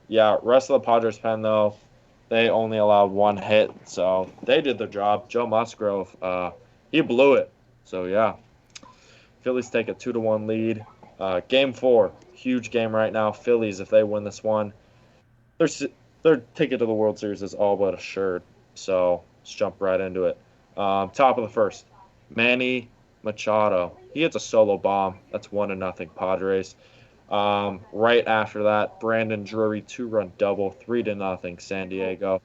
Yeah, rest of the Padres pen though, they only allowed 1 hit, so they did their job. Joe Musgrove, he blew it. So yeah, Phillies take a 2-1 lead. Game four, huge game right now. Phillies, if they win this one, their their ticket to the World Series is all but assured. So let's jump right into it. Top of the first, Manny Machado. He hits a solo bomb. That's 1-0 Padres. Right after that, Brandon Drury 2-run double, 3-0 San Diego.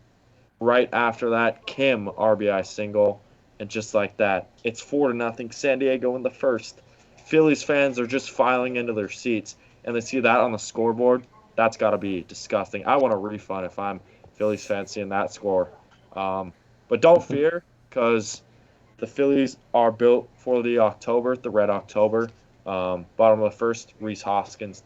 Right after that, Kim RBI single, and just like that, it's 4-0 San Diego in the first. Phillies fans are just filing into their seats, and they see that on the scoreboard. That's got to be disgusting. I want a refund if I'm Phillies fan seeing that score. But don't fear, because the Phillies are built for the October, the Red October. Bottom of the first, Reese Hoskins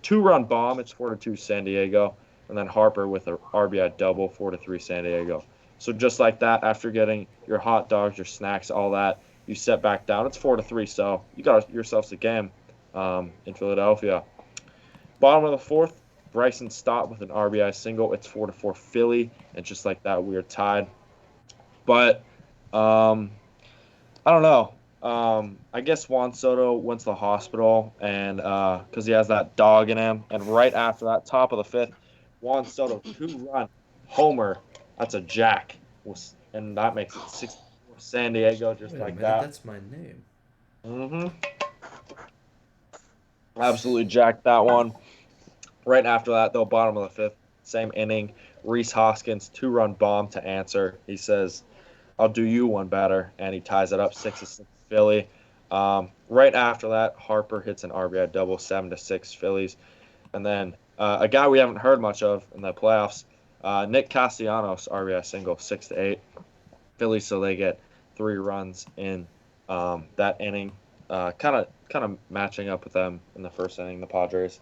two-run bomb. It's 4-2 San Diego, and then Harper with an RBI double, 4-3 San Diego. So just like that, after getting your hot dogs, your snacks, all that, you set back down. It's 4-3. So you got yourselves a game in Philadelphia. Bottom of the fourth, Bryson Stott with an RBI single. It's 4-4 Philly, and just like that, we are tied. But I don't know. I guess Juan Soto went to the hospital and because he has that dog in him. And right after that, top of the fifth, Juan Soto 2-run homer. That's a jack, and that makes it 6 San Diego just Wait a like minute, that. that's my name. Absolutely jacked that one. Right after that, though, bottom of the fifth, same inning, Reese Hoskins 2-run bomb to answer. He says, I'll do you one better, and he ties it up 6-6 Philly. Right after that, Harper hits an RBI double, 7-6 Phillies, and then a guy we haven't heard much of in the playoffs, Nick Castellanos RBI single 6-8. Phillies, so they get 3 runs in that inning. Kind of matching up with them in the first inning. The Padres.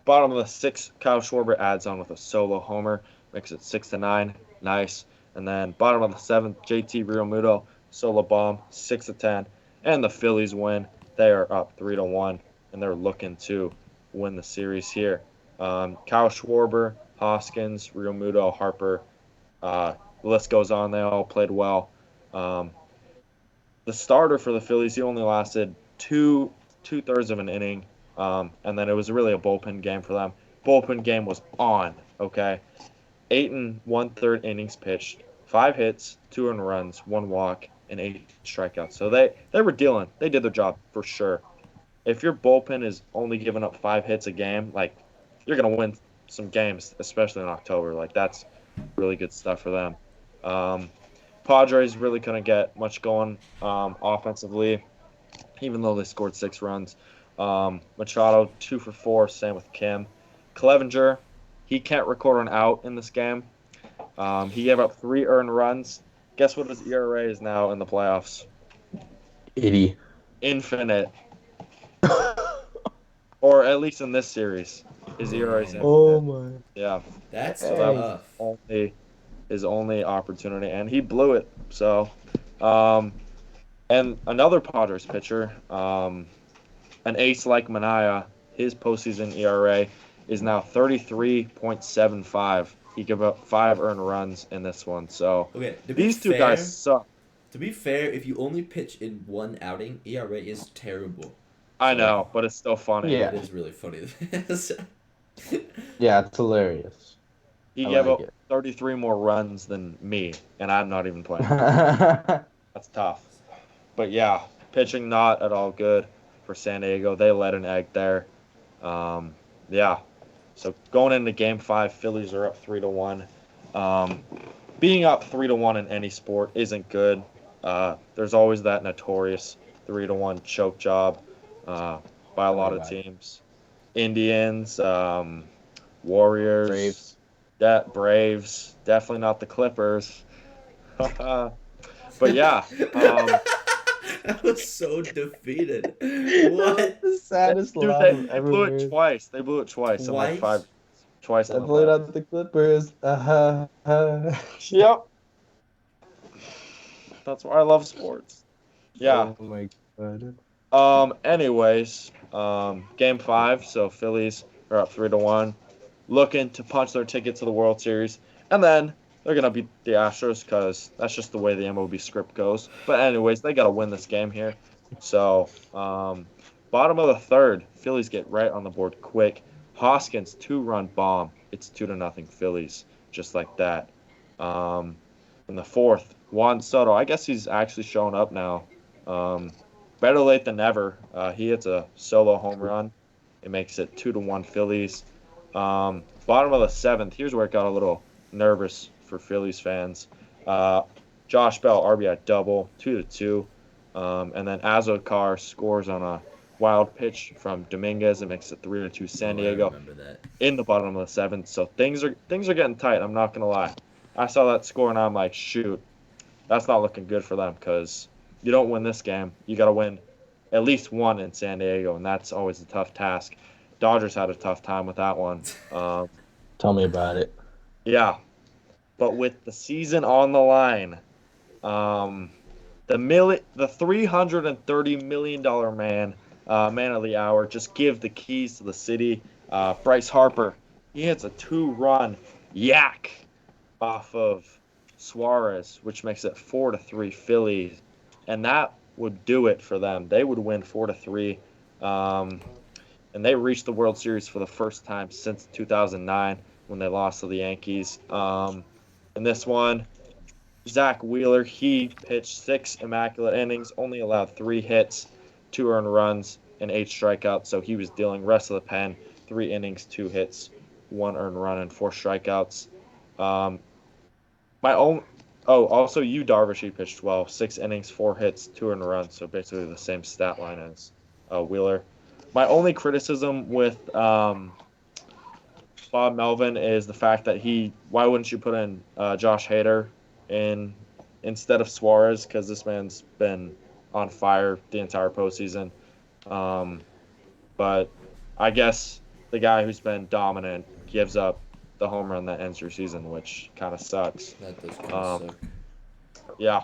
Bottom of the 6th, Kyle Schwarber adds on with a solo homer, makes it 6-9. Nice. And then bottom of the 7th, JT Realmuto solo bomb 6-10, and the Phillies win. They are up 3-1, and they're looking to win the series here. Kyle Schwarber, Hoskins, Realmuto, Harper. The list goes on. They all played well. Um, the starter for the Phillies, he only lasted two-thirds of an inning, and then it was really a bullpen game for them. Bullpen game was on. Okay, 8 1/3 innings pitched, 5 hits, 2 earned runs, 1 walk, and 8 strikeouts. So they were dealing. They did their job for sure. If your bullpen is only giving up 5 hits a game, like you're gonna win some games, especially in October. Like that's really good stuff for them. Um, Padres really couldn't get much going offensively, even though they scored 6 runs. Machado 2 for 4, same with Kim. Clevenger, he can't record an out in this game. He gave up 3 earned runs. Guess what his ERA is now in the playoffs? 80. Infinite, or at least in this series, his ERA is infinite. Oh my. Yeah, That's so that was tough. only his only opportunity, and he blew it. So, and another Padres pitcher, an ace like Manaea, his postseason ERA is now 33.75. He gave up 5 earned runs in this one. So Okay, to be these two fair, guys suck. to be fair, if you only pitch in one outing, ERA is terrible. I So, know, but it's still funny. Yeah. It is really funny. Yeah, it's hilarious. He I gave like up 33 more runs than me, and I'm not even playing. it. That's tough. But yeah, pitching not at all good for San Diego. They let an egg there. Yeah. So going into Game 5, Phillies are up 3-1. Being up 3-1 in any sport isn't good. There's always that notorious 3-1 choke job by a lot of teams. Indians, Warriors, Braves. Braves, definitely not the Clippers. But yeah, I was so defeated. What? The saddest dude, laugh they I've ever blew it heard. twice. They blew it twice. In like Twice? twice in the Definitely playoffs. not the Clippers. Yep. That's why I love sports. Yeah. Oh my god. Anyways, Game 5. So Phillies are up 3-1, looking to punch their ticket to the World Series, and then they're gonna beat the Astros because that's just the way the MLB script goes. But anyways, they gotta win this game here. So, bottom of the 3rd, Phillies get right on the board quick. Hoskins 2-run bomb. It's 2-0 Phillies, just like that. In the 4th, Juan Soto. I guess he's actually showing up now. Better late than never. He hits a solo home run. It makes it 2-1 Phillies. Bottom of the 7th. Here's where it got a little nervous for Phillies fans. Josh Bell RBI double, 2-2. And then Azokar scores on a wild pitch from Dominguez. It makes it 3-2 San Oh, I Diego remember that. in the bottom of the 7th. So things are getting tight. I'm not gonna lie. I saw that score and I'm like, shoot, that's not looking good for them because you don't win this game. You got to win at least one in San Diego, and that's always a tough task. Dodgers had a tough time with that one. Tell me about it. Yeah, but with the season on the line, the $330 million man of the hour, just give the keys to the city. Bryce Harper, he hits a 2-run yak off of Suarez, which makes it 4-3 Phillies, and that would do it for them. They would win 4-3, and they reached the World Series for the first time since 2009 when they lost to the Yankees. In this one, Zach Wheeler, he pitched 6 immaculate innings, only allowed 3 hits, 2 earned runs, and 8 strikeouts. So he was dealing rest of the pen, 3 innings, 2 hits, 1 earned run, and 4 strikeouts. Also Yu Darvish, he pitched well, 6 innings, 4 hits, 2 earned runs. So basically the same stat line as Wheeler. My only criticism with Bob Melvin is the fact that why wouldn't you put in Josh Hader in instead of Suarez? Because this man's been on fire the entire postseason. But I guess the guy who's been dominant gives up the home run that ends your season, which kind of sucks. That does kind of suck. Yeah.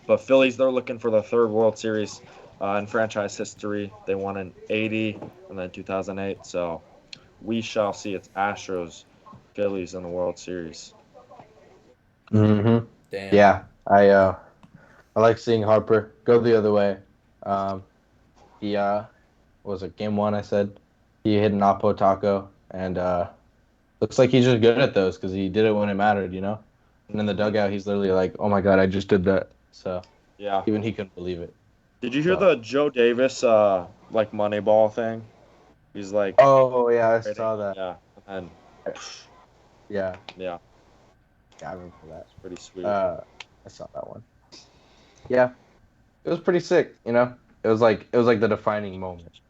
But Phillies, they're looking for the third World Series in franchise history. They won in '80 and then 2008. So we shall see. It's Astros, Phillies in the World Series. Mm-hmm. Damn. Yeah, I like seeing Harper go the other way. He what was it game one? I said he hit an oppo taco, and looks like he's just good at those because he did it when it mattered, you know. And in the dugout, he's literally like, "Oh my god, I just did that." So Yeah. even he couldn't believe it. Did you hear the Joe Davis like Moneyball thing? He's like, oh yeah, I saw that. Yeah, and Yeah, yeah, I remember that. it's pretty sweet. I saw that one. Yeah, it was pretty sick. You know, it was like the defining moment.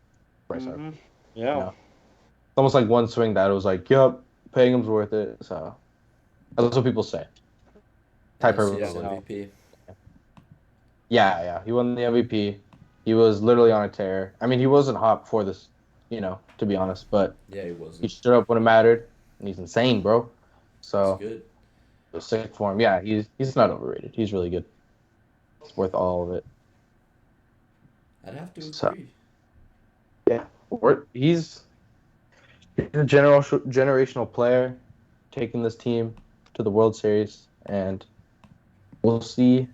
Bryce Harper. Yeah. You know? It's almost like one swing that it was like, "Yup, paying him's worth it." So that's what people say. Type Yes, of yes, MVP. Yeah, he won the MVP. He was literally on a tear. I mean, he wasn't hot before this, you know, to be honest, but Yeah, he wasn't. he stood up when it mattered, and he's insane, bro. So That's good. it was sick for him. Yeah, he's not overrated. He's really good. It's worth all of it. I'd have to So- agree. Yeah, he's a generational player, taking this team to the World Series, and we'll see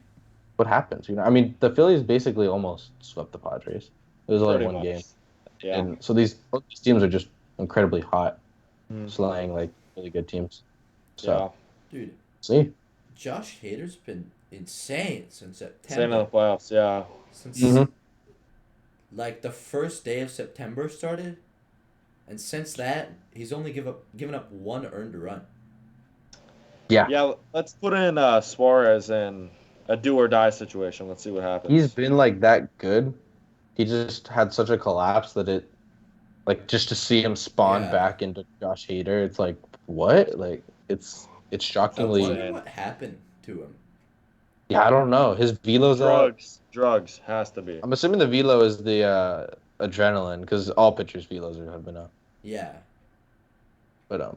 what happens. You know, I mean, the Phillies basically almost swept the Padres. It was only Pretty one much. game. Yeah. And so both these teams are just incredibly hot, Mm. slaying like really good teams. Yeah. So Dude, see, Josh Hader's been insane since Same in September. the playoffs. Yeah. Since Mhm. like the first day of September started, and since that he's only given up one earned run. Yeah. Let's put in Suarez in a do or die situation. Let's see what happens. he's been like that good. He just had such a collapse that it, like, just to see him spawn Yeah. back into Josh Hader, it's like what? Like it's I shockingly. wonder what happened to him. Yeah, I don't know. His velo's out. Drugs has to be. I'm assuming the velo is the adrenaline because all pitchers' velos have been up. Yeah, But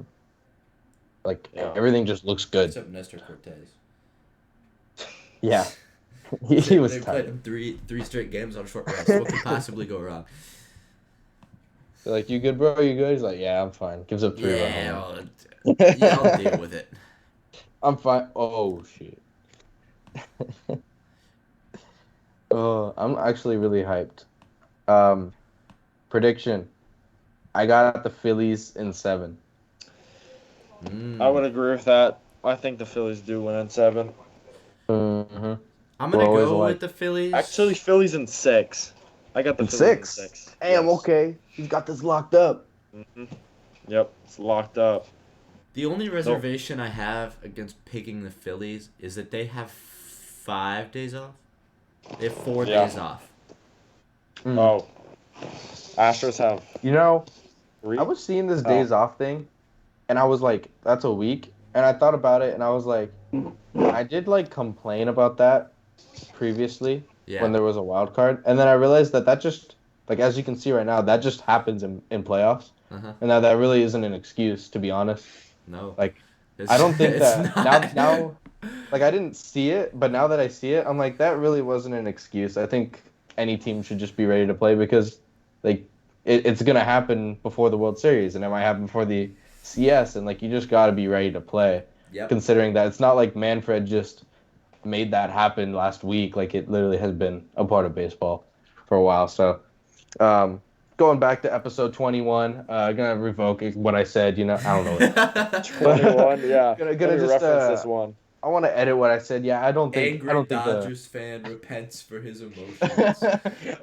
like Yeah. everything just looks good. except Nestor Cortez. Yeah, he was They played tired. him three straight games on short rest. What could possibly go wrong? They're like, "You good, bro? You good?" He's like, "Yeah, I'm fine." Gives up 3 Yeah, runs. I'll deal with it. I'm fine. Oh shit. Oh, I'm actually really hyped. Prediction. I got the Phillies in 7. I would agree with that. I think the Phillies do win in 7. Mm-hmm. I'm We're gonna always go alike. with the Phillies. Actually, Phillies in 6. I got the In Phillies 6? in 6. Hey, I'm Yes. okay. He's got this locked up. Mm-hmm. Yep, it's locked up. The only reservation I have against picking the Phillies is that they have 5 days off. They have 4 Yeah. days off. Mm. Oh, Astros have You know, 3. I was seeing this days off thing, and I was like, that's a week. And I thought about it, and I was like, I did like complain about that previously Yeah. when there was a wild card. And then I realized that just, like, as you can see right now, that just happens in playoffs. Uh-huh. And that really isn't an excuse, to be honest. No. Like, It's- I don't think it's that not. now, like, I didn't see it, but now that I see it, I'm like, that really wasn't an excuse. I think any team should just be ready to play because, like, it's gonna happen before the World Series, and it might happen before the CS, and like, you just gotta be ready to play. Yep. Considering that it's not like Manfred just made that happen last week, like it literally has been a part of baseball for a while. So, going back to episode 21, gonna revoke what I said. You know, I don't know. 21, yeah. Gonna Let me just, reference this one. I want to edit what I said. Yeah, I don't think Angry the Dodgers fan repents for his emotions.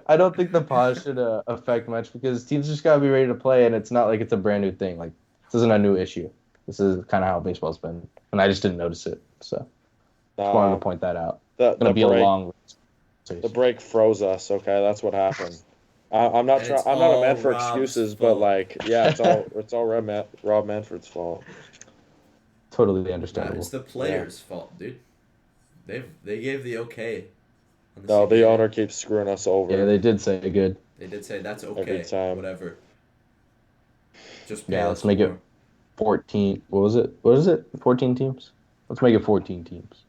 I don't think the pause should affect much because teams just gotta be ready to play, and it's not like it's a brand new thing. Like, this isn't a new issue. This is kind of how baseball's been, and I just didn't notice it. So, just wanted to point that out. It's gonna be a long. The break froze us. Okay, that's what happened. I'm not And trying. it's I'm not a man all for Rob's excuses, but fault. like, yeah, it's all Rob Manfred's fault. Totally Nah, understandable. it's the Yeah. players' fault, dude. They gave the okay on the No, the CBA. owner keeps screwing us Yeah, over they did say good. They did say that's every okay, time. whatever. Just pay Yeah, let's us make it more. 14. What was it? What is it? 14 teams? Let's make it 14 teams.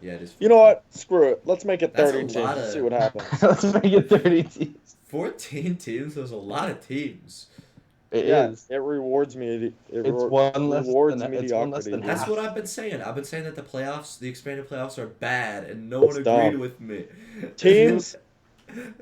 Yeah, it is You know 14. what? Screw it. Let's make it That's a 30 lot teams. See of what happens. Let's make it 30 teams. 14 teams. There's a lot of teams. It Yeah, is. it rewards me. It's one less mediocrity, than dude. That's half. what I've been saying. I've been saying that the playoffs, the expanded playoffs, are bad, and no It's one agreed dumb. with me. Teams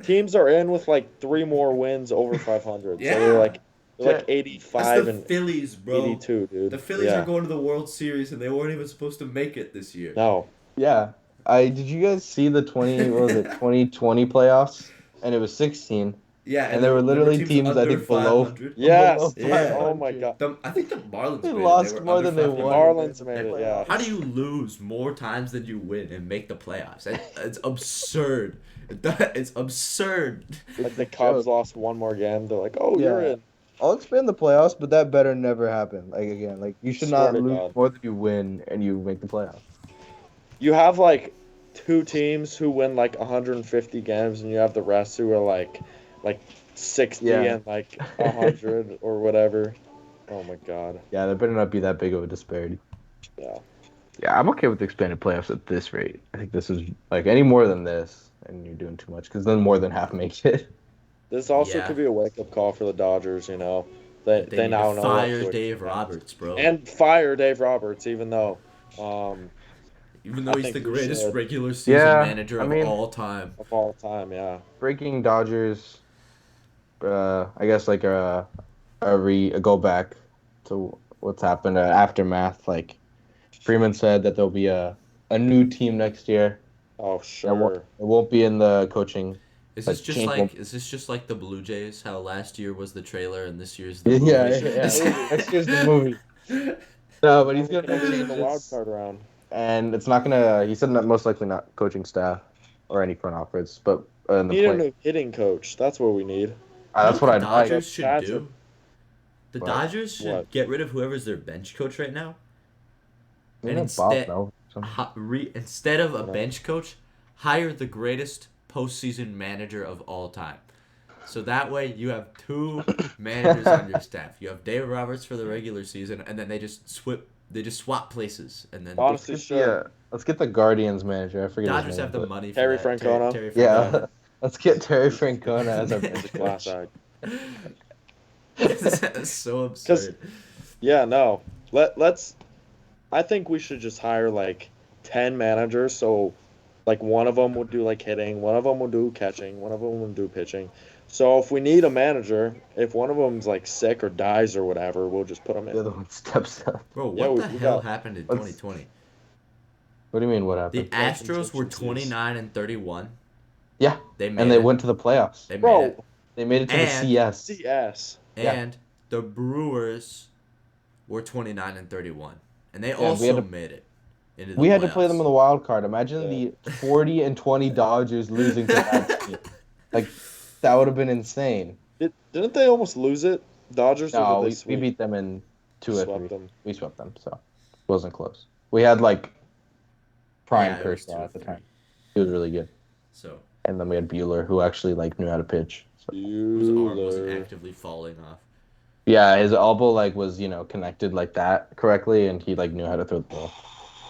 teams are in with like 3 more wins over 500. So Yeah, they're like Jet- 85 that's the and Phillies, bro. 82, The dude. Phillies are Yeah. going to the World Series, and they weren't even supposed to make it this year. No. Yeah. Did you guys see the 2020 playoffs? And it was 16. Yeah, And and there were there were literally teams teams I under think below 500. below Yes, dude. Yeah. Oh my 500. god. I think the Marlins They made it. They lost were more under than they 500. The won. Marlins made it, yeah. How do you lose more times than you win and make the playoffs? It's absurd. It's absurd. Like the It's a Cubs joke. lost one more game. They're like, "Oh, you're Yeah. in." I'll expand the playoffs, but that better never happen. Like again, like you should Swear not to lose God. more than you win and you make the playoffs. You have like two teams who win like 150 games, and you have the rest who are like 60 Yeah. and like 100 or whatever. Oh my God. Yeah, there better not be that big of a disparity. Yeah. Yeah, I'm okay with the expanded playoffs at this rate. I think this is like any more than this, and you're doing too much because then more than half make it. This also Yeah. could be a wake-up call for the Dodgers, you know. They They need now to know what fire to Dave expect. Roberts, bro. And fire Dave Roberts, even though Even I though he's think the we greatest should. regular season Yeah, manager I of mean, all time. of all time, yeah. breaking Dodgers. I guess like a go back to what's happened, aftermath. Like Freeman said that there'll be a new team next year. Oh, It sure. won't be in the coaching. Is Like this just change like won't. is this just like the Blue Jays? How last year was the trailer and this year's the Yeah, movie? yeah. Next year's the movie. No, but he's Only gonna coaching in change the wild this, card round. and it's not gonna. He said not most likely not coaching staff or any front office, but in the Need a play. new hitting coach. That's what we need. You know That's what what the I'd like. Dodgers should That's do? The What? Dodgers should What? get rid of whoever's their bench coach right now, Maybe and not Bob, instead no. instead of a No. bench coach, hire the greatest postseason manager of all time. So that way you have two managers on your staff. You have Dave Roberts for the regular season, and then they just swap places, and then Honestly, sure. Let's get the Guardians manager. I forget his Dodgers name. have the but- money for Terry that. Francona? Terry Yeah, Francona. let's get Terry Francona as our It's a bench class coach. act. That's so absurd. Yeah, no. Let's. I think we should just hire like 10 managers. So, like one of them would do like hitting, one of them would do catching, one of them would do pitching. So if we need a manager, if one of them's like sick or dies or whatever, we'll just put them The in. other one steps up. Bro, Yeah, what we the got- hell happened in let's- 2020? What do you mean? What The happened? Astros were contingencies. 29 and 31. Yeah, They made and they it. went to the playoffs. They made Bro, it. They made it to the And- CS. CS. yeah. And the Brewers were 29 and 31. And they we also had to- mid it into the We had to play playoffs. them in the wild card. Imagine Yeah. the 40 and 20 Dodgers losing to that team. Like that would have been insane. Didn't they almost lose it? Dodgers No, or did we they sweep? beat them in 2 or Swept 3. them. We swept them, so it wasn't close. We had like prime Yeah, it was 2 Kershaw or at the 3. time. He was really good. So And then we had Bueller, who actually like knew how to pitch. So, whose arm wasn't Bueller. actively falling off. yeah, his elbow like was connected like that correctly, and he like knew how to throw the ball.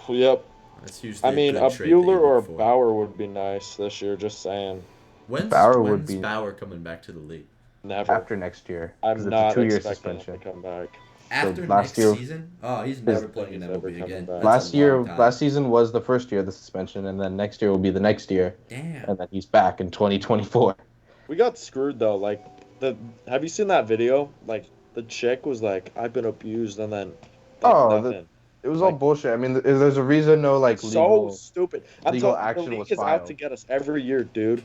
Yep. That's usually I mean, a a good trait that you Bueller or a look for. Bauer would be nice this year. Just saying. When's Bauer Bauer coming back to the league? Never. After next year, 'cause I'm it's not a 2-year expecting him suspension. to come back. After last next year- season? Oh, he's never playing in He's never MLB coming again. back. That's a long time. Last season was the first year of the suspension, and then next year will be the next year, Damn. and then he's back in 2024. We got screwed though. Like have you seen that video? Like the chick was like, "I've been abused," and then nothing. It was all Like- bullshit. I mean, there's a reason no like So legal. stupid. I'm legal telling you, action the league was is out filed. to get us every year, dude.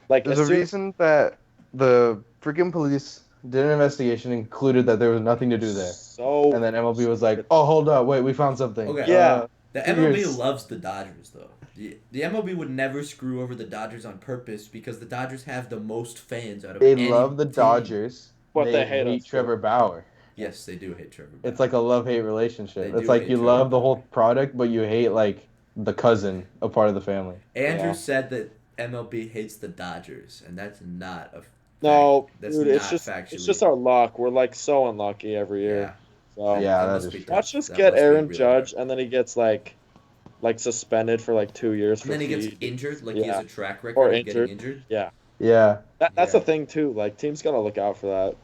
Like There's as a soon- reason that the freaking police did an investigation, and concluded that there was nothing to do there, So and then MLB was like, "Oh, hold up, wait, we found something." Okay. Yeah. The 2 MLB years. loves the Dodgers, though. The MLB would never screw over the Dodgers on purpose because the Dodgers have the most fans out of They any love the team. Dodgers. But they hate hate us, Trevor too. Bauer. Yes, they do hate Trevor. It's Bauer. like a love-hate relationship. They It's do like hate you Trevor love the Bauer. whole product, but you hate like the cousin, a part of the family. Andrew Yeah. said that MLB hates the Dodgers, and that's not a No, That's dude, not it's factually. just our luck. We're like so unlucky every year. So Yeah, that must is be true. tough. watch us That get must be Aaron really Judge, hard. and then he gets like suspended for like 2 years And for then he gets speed. injured, like he has Yeah. a track Or record of getting injured. injured. Yeah, Yeah. that's Yeah. the thing too. Like teams gotta look out for that. Yeah,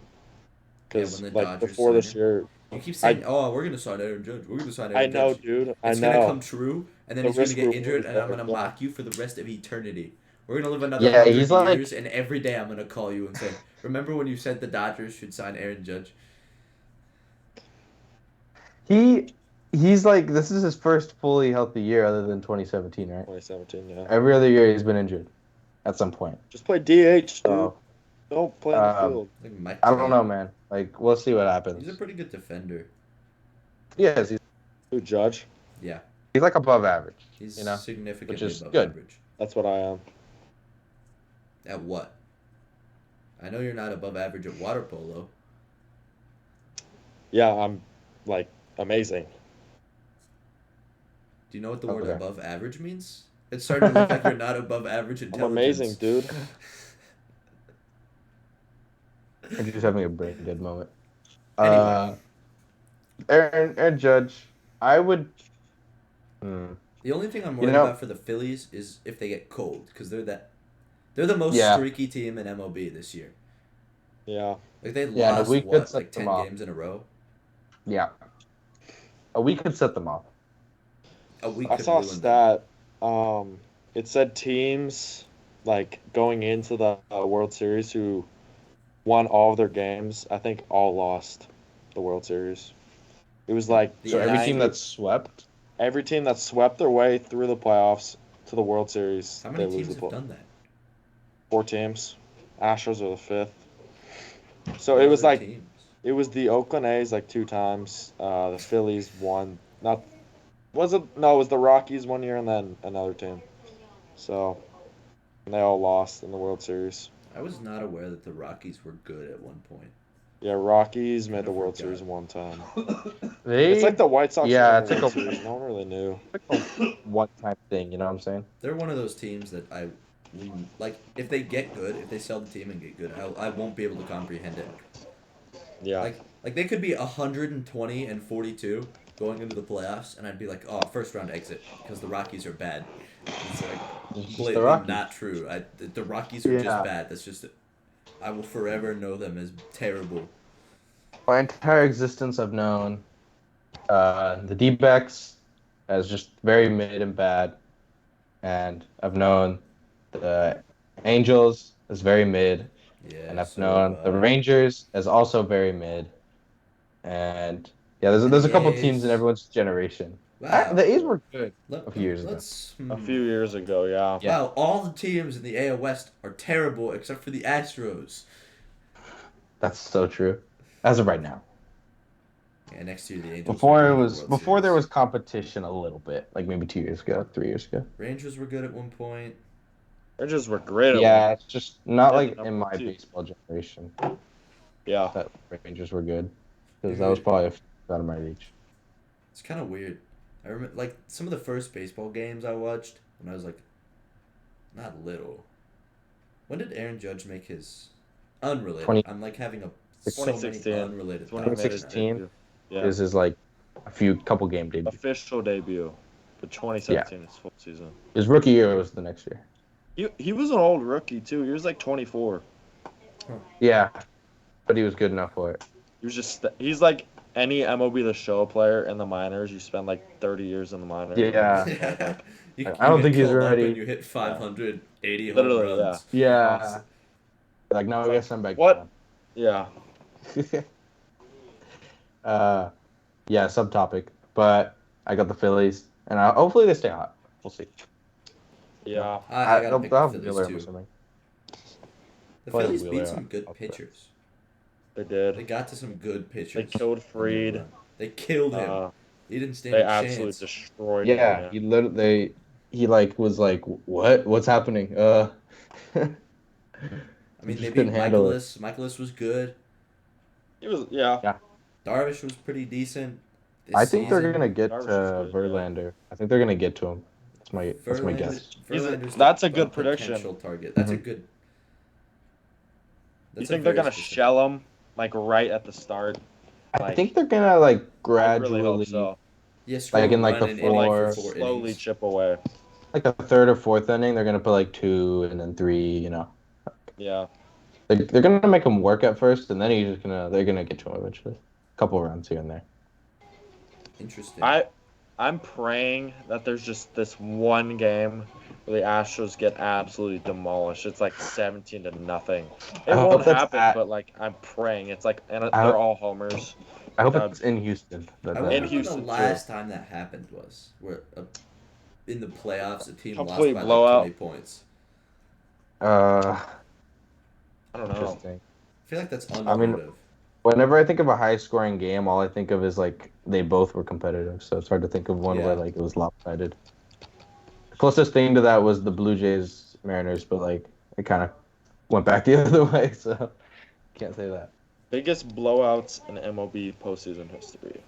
Because when the like Dodgers before sign this him. year, You keep saying, "Oh, we're gonna sign Aaron Judge. We're gonna sign Aaron I know, Judge." dude. I It's gonna know. come true, and then The he's gonna risk get reward injured, is and I'm there, gonna yeah. mock you for the rest of eternity. We're gonna live another Yeah, 100 he's like- years, and every day I'm gonna call you and say, "Remember when you said the Dodgers should sign Aaron Judge?" He's like, this is his first fully healthy year other than 2017, right? 2017, yeah. Every other year he's been injured at some point. Just play DH, dude. So Don't play on the um, field. Like Mike I don't Trout. know, man. Like, we'll see what He's a happens. pretty good defender. Yes, Who Judge? Yeah, he's like above average. he's You know, significantly which is above good. average. That's what I am. At what? I know you're not above average at water polo. Yeah, I'm like amazing. Do you know what the word Okay. above average means? It's starting to look like you're not above average I'm intelligence. amazing, dude. I'm just having a brain dead moment. Anyway. Aaron Judge, I would. The only thing I'm worried about for the Phillies is if they get cold, because they're the most Yeah. streaky team in MLB this year. Yeah. Like they Yeah, no, lost we could what, set like them 10 off. games in a row. Yeah. We could set them off. A week I could saw a ruin them. stat. It said teams like going into the World Series who won all of their games. I think all lost the World Series. It was like So every team 90 that's swept. every team that swept their way through the playoffs to the World Series, How they many lose teams the have play. done that? 4 teams. Astros are the 5th. So What it was other like teams? it was the Oakland A's like 2 times. The Phillies won. Not was it? No, it was the Rockies one year and then another team. So and they all lost in the World Series. I was not aware that the Rockies were good at one point. Yeah, Rockies made Kinda the World forgot. Series one time. They, It's like the White Sox. Yeah, won it's the like World a- Series. No one really knew. one-time thing. You know what I'm saying? They're one of those teams that like if they get good, if they sell the team and get good, I won't be able to comprehend it. Yeah. Like they could be 120 and 42 going into the playoffs, and I'd be like, oh, first round exit because the Rockies are bad. It's like It's just blatantly the Rockies. not true. The Rockies are just Yeah. bad. That's just I will forever know them as terrible. My entire existence, I've known the D-backs as just very mid and bad, and I've known the Angels as very mid, Yeah. and I've so, known the Rangers as also very mid, and yeah, there's And a the couple A's. teams in everyone's generation. Wow. The A's were good Let- a few years ago. let's, A few years ago, yeah. Yeah. Wow, all the teams in the AL West are terrible except for the Astros. That's so true. As of right now. Yeah, next year the Angels. Before are it going to was the World before there Series. was competition a little bit, like maybe 2 years ago, 3 years ago. Rangers were good at one point. Rangers were great at Yeah, one. it's just not Yeah, like the in my number 2. baseball generation Yeah. that Rangers were good, because that was probably out of my reach. It's kind of weird. I remember like some of the first baseball games I watched when I was like, not little. When did Aaron Judge make his unrelated? 20 I'm like having so 2016. many unrelated. When he made his 2016? debut. Yeah. This is like a couple game debut. Official debut. But 2017 is full season. His rookie year was the next year. He was an old rookie too. He was like 24. Yeah, but he was good enough for it. He's like any MLB The Show player in the minors. You spend like 30 years in the minors. Yeah. I don't think he's ready. When you hit 580 home Literally, runs. Yeah. Like, no, I guess I'm back. What? Yeah. Yeah, subtopic. But I got the Phillies, and hopefully they stay hot. We'll see. Yeah. I gotta pick they'll the have Wheeler Phillies or too. something. The Probably Phillies Wheeler beat some good up there. pitchers. They They did. got to some good They pitchers. killed Freed. They killed him. He didn't stand They a absolutely chance. destroyed him. Yeah, he literally he like was like, what's happening? I He mean, they just beat couldn't handle it. Michaelis. Michaelis was good. He was, yeah. Yeah. Darvish was pretty decent this I think they're gonna season. get Darvish was to good, yeah. Verlander. I think they're gonna get to him. That's my guess. Verlander's That's a the good potential prediction. target. That's a Mhm. good. You That's a think they're very gonna specific. shell him like right at the start? I Like, think they're gonna like I really hope gradually, so. Yeah, like score a in like run the in Or like inning for four, four slowly innings. chip away. like the third or fourth inning, they're gonna put like 2 and then 3. Yeah. They're gonna make him work at first, and then they're gonna get to him eventually. A couple runs here and there. Interesting. I'm praying that there's just this one game where the Astros get absolutely demolished. It's like 17-0. It I won't hope that's happen, at. but like I'm praying. It's like, and I, they're hope- all homers. I hope That it's in Houston. I in wonder when the Houston, too. last time that happened was. Where in the playoffs, a team Complete lost by blowout. like 20 points. Uh, I don't know. Interesting. I feel like that's I unheard mean, of. whenever I think of a high-scoring game, all I think of is like they both were competitive. So it's hard to think of one where Yeah. like it was lopsided. The closest thing to that was the Blue Jays Mariners, but like it kind of went back the other way. So can't say that. Biggest blowouts in MLB postseason history.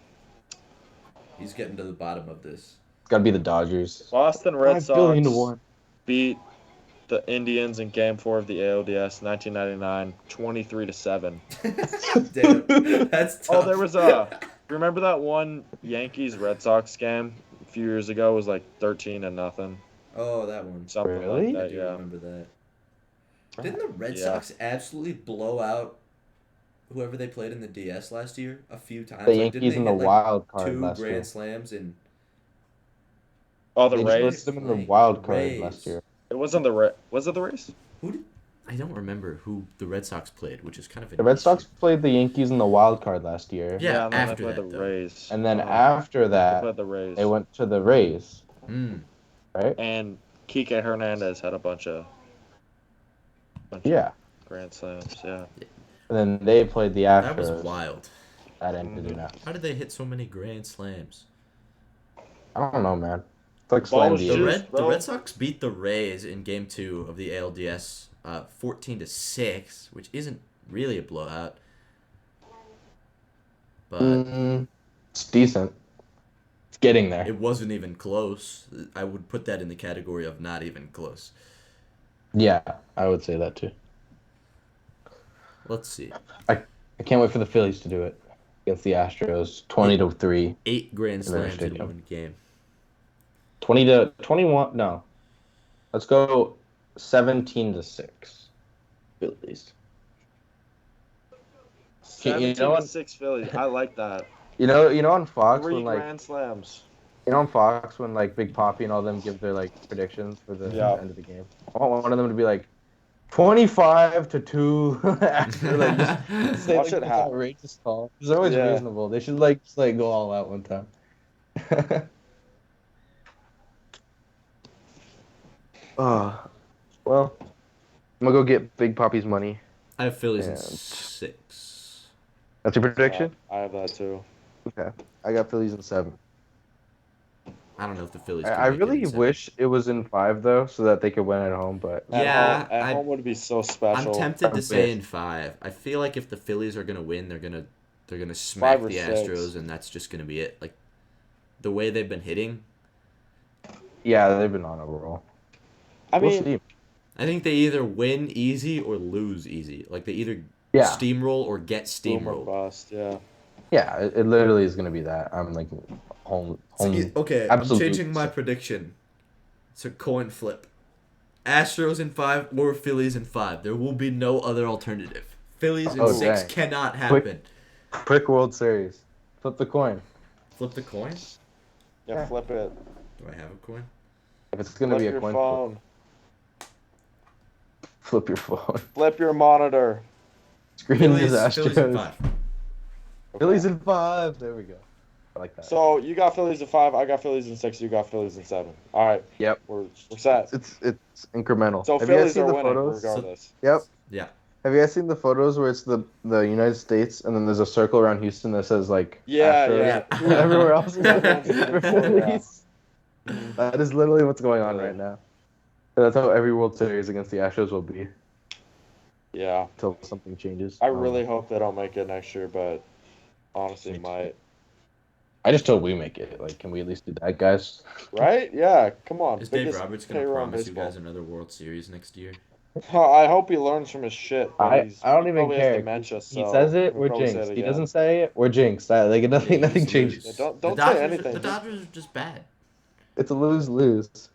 He's getting to the bottom of this. It's got to be the Dodgers. Boston Red 5 billion to Sox 1. beat the Indians in Game 4 of the ALDS 1999, 23-7. Damn, that's tough. Oh, there was remember that one Yankees Red Sox game a few years ago? It was like 13-0, Oh, that one. something Really? like I that. do Yeah. remember that. Didn't the Red Yeah. Sox absolutely blow out whoever they played in the DS last year a few times? The Like, Yankees didn't in they the hit, wild card two last grand year. slams and Oh, the They Rays. just them in the Playing wild the card Rays. last year. It wasn't Was it the Rays? who did? I don't remember who the Red Sox played, which is kind of an The Red issue. Sox played the Yankees in the wild card last year. Yeah, and then after they played that, the though. Rays. And then Uh-huh. after They that, played the Rays. they went to the Rays, Mm. right? And Kike Hernandez had a bunch of Yeah. grand slams. Yeah. And then they played the Astros. That was wild. That ended in a. How did they hit so many grand slams? I don't know, man. It's like Ball slam was The juiced, deals. Red bro. Sox beat the Rays in Game 2 of the ALDS, 14-6, which isn't really a blowout, but It's decent. It's getting there. it wasn't even close. I would put that in the category of not even close. Yeah, I would say that too. Let's see. I can't wait for the Phillies to do it against the Astros. 20-3. 8 grand In their slams in stadium. one game. 20-21. No. Let's go 17-6. Phillies. You know what? 17-6 Phillies. I like that. You know on Fox 3 when like grand slams. on Fox when like Big Poppy and all them give their like predictions for the Yeah. end of the game. I want one of them to be like 25-2 after like just say Watch like it this happen. outrageous call. It's always Yeah. reasonable. They should like just like go all out one time. Well, I'm gonna go get Big Poppy's money. I have Phillies in And- 6. That's your prediction? I have that too. Okay. I got Phillies in 7. I don't know if the Phillies. I can make it really in 7. wish it was in 5 though, so that they could win at home. But Yeah, At home would be so special. I'm tempted to I'm say pissed. in 5. I feel like if the Phillies are gonna win, they're gonna smack 5 or the 6. Astros, and that's just gonna be it. Like the way they've been hitting, yeah, they've been on a roll. I We'll mean, see. I think they either win easy or lose easy. Like they either Yeah, steamroll or get boom or steamrolled. bust. Yeah. yeah, it literally is gonna be that. I'm like home. Okay, absolute- I'm changing my prediction. It's a coin flip. Astros in 5 or Phillies in 5. There will be no other alternative. Phillies in Oh, 6 dang. cannot happen. Prick World Series. Flip the coin. Flip the coin? Yeah, Yeah. flip it. Do I have a coin? If it's gonna Flip be a your coin phone. flip your phone. Flip your monitor. Screen is Astros. Phillies in 5. Phillies in 5. There we go. I like that. So you got Phillies in 5. I got Phillies in 6. You got Phillies in 7. All right. Yep. We're set. It's incremental. So Have you guys Phillies seen are the winning photos? regardless. Yep. Yeah. Have you guys seen the photos where it's the United States and then there's a circle around Houston that says like Yeah, Astros? yeah. And everywhere else is Everyone's for rooting for it, yeah. Phillies. That is literally what's going on Yeah. right now. That's how every World Series against the Astros will be Yeah. until something changes. I really hope they don't make it next year, but honestly, Me too. might. I just hope we make it. Like, can we at least do that, guys? Right? Yeah. Come on. Is Dave Biggest Roberts gonna payroll in promise you baseball. guys another World Series next year? I hope he learns from his shit, but I don't he even probably has care. dementia, He so says it, he'll we're probably say it jinxed. He again. doesn't say it, we're jinxed. Like Yeah, nothing, you nothing used to lose. changes. Yeah, don't The say Dodgers, anything. the Just- Dodgers are just bad. It's a lose-lose.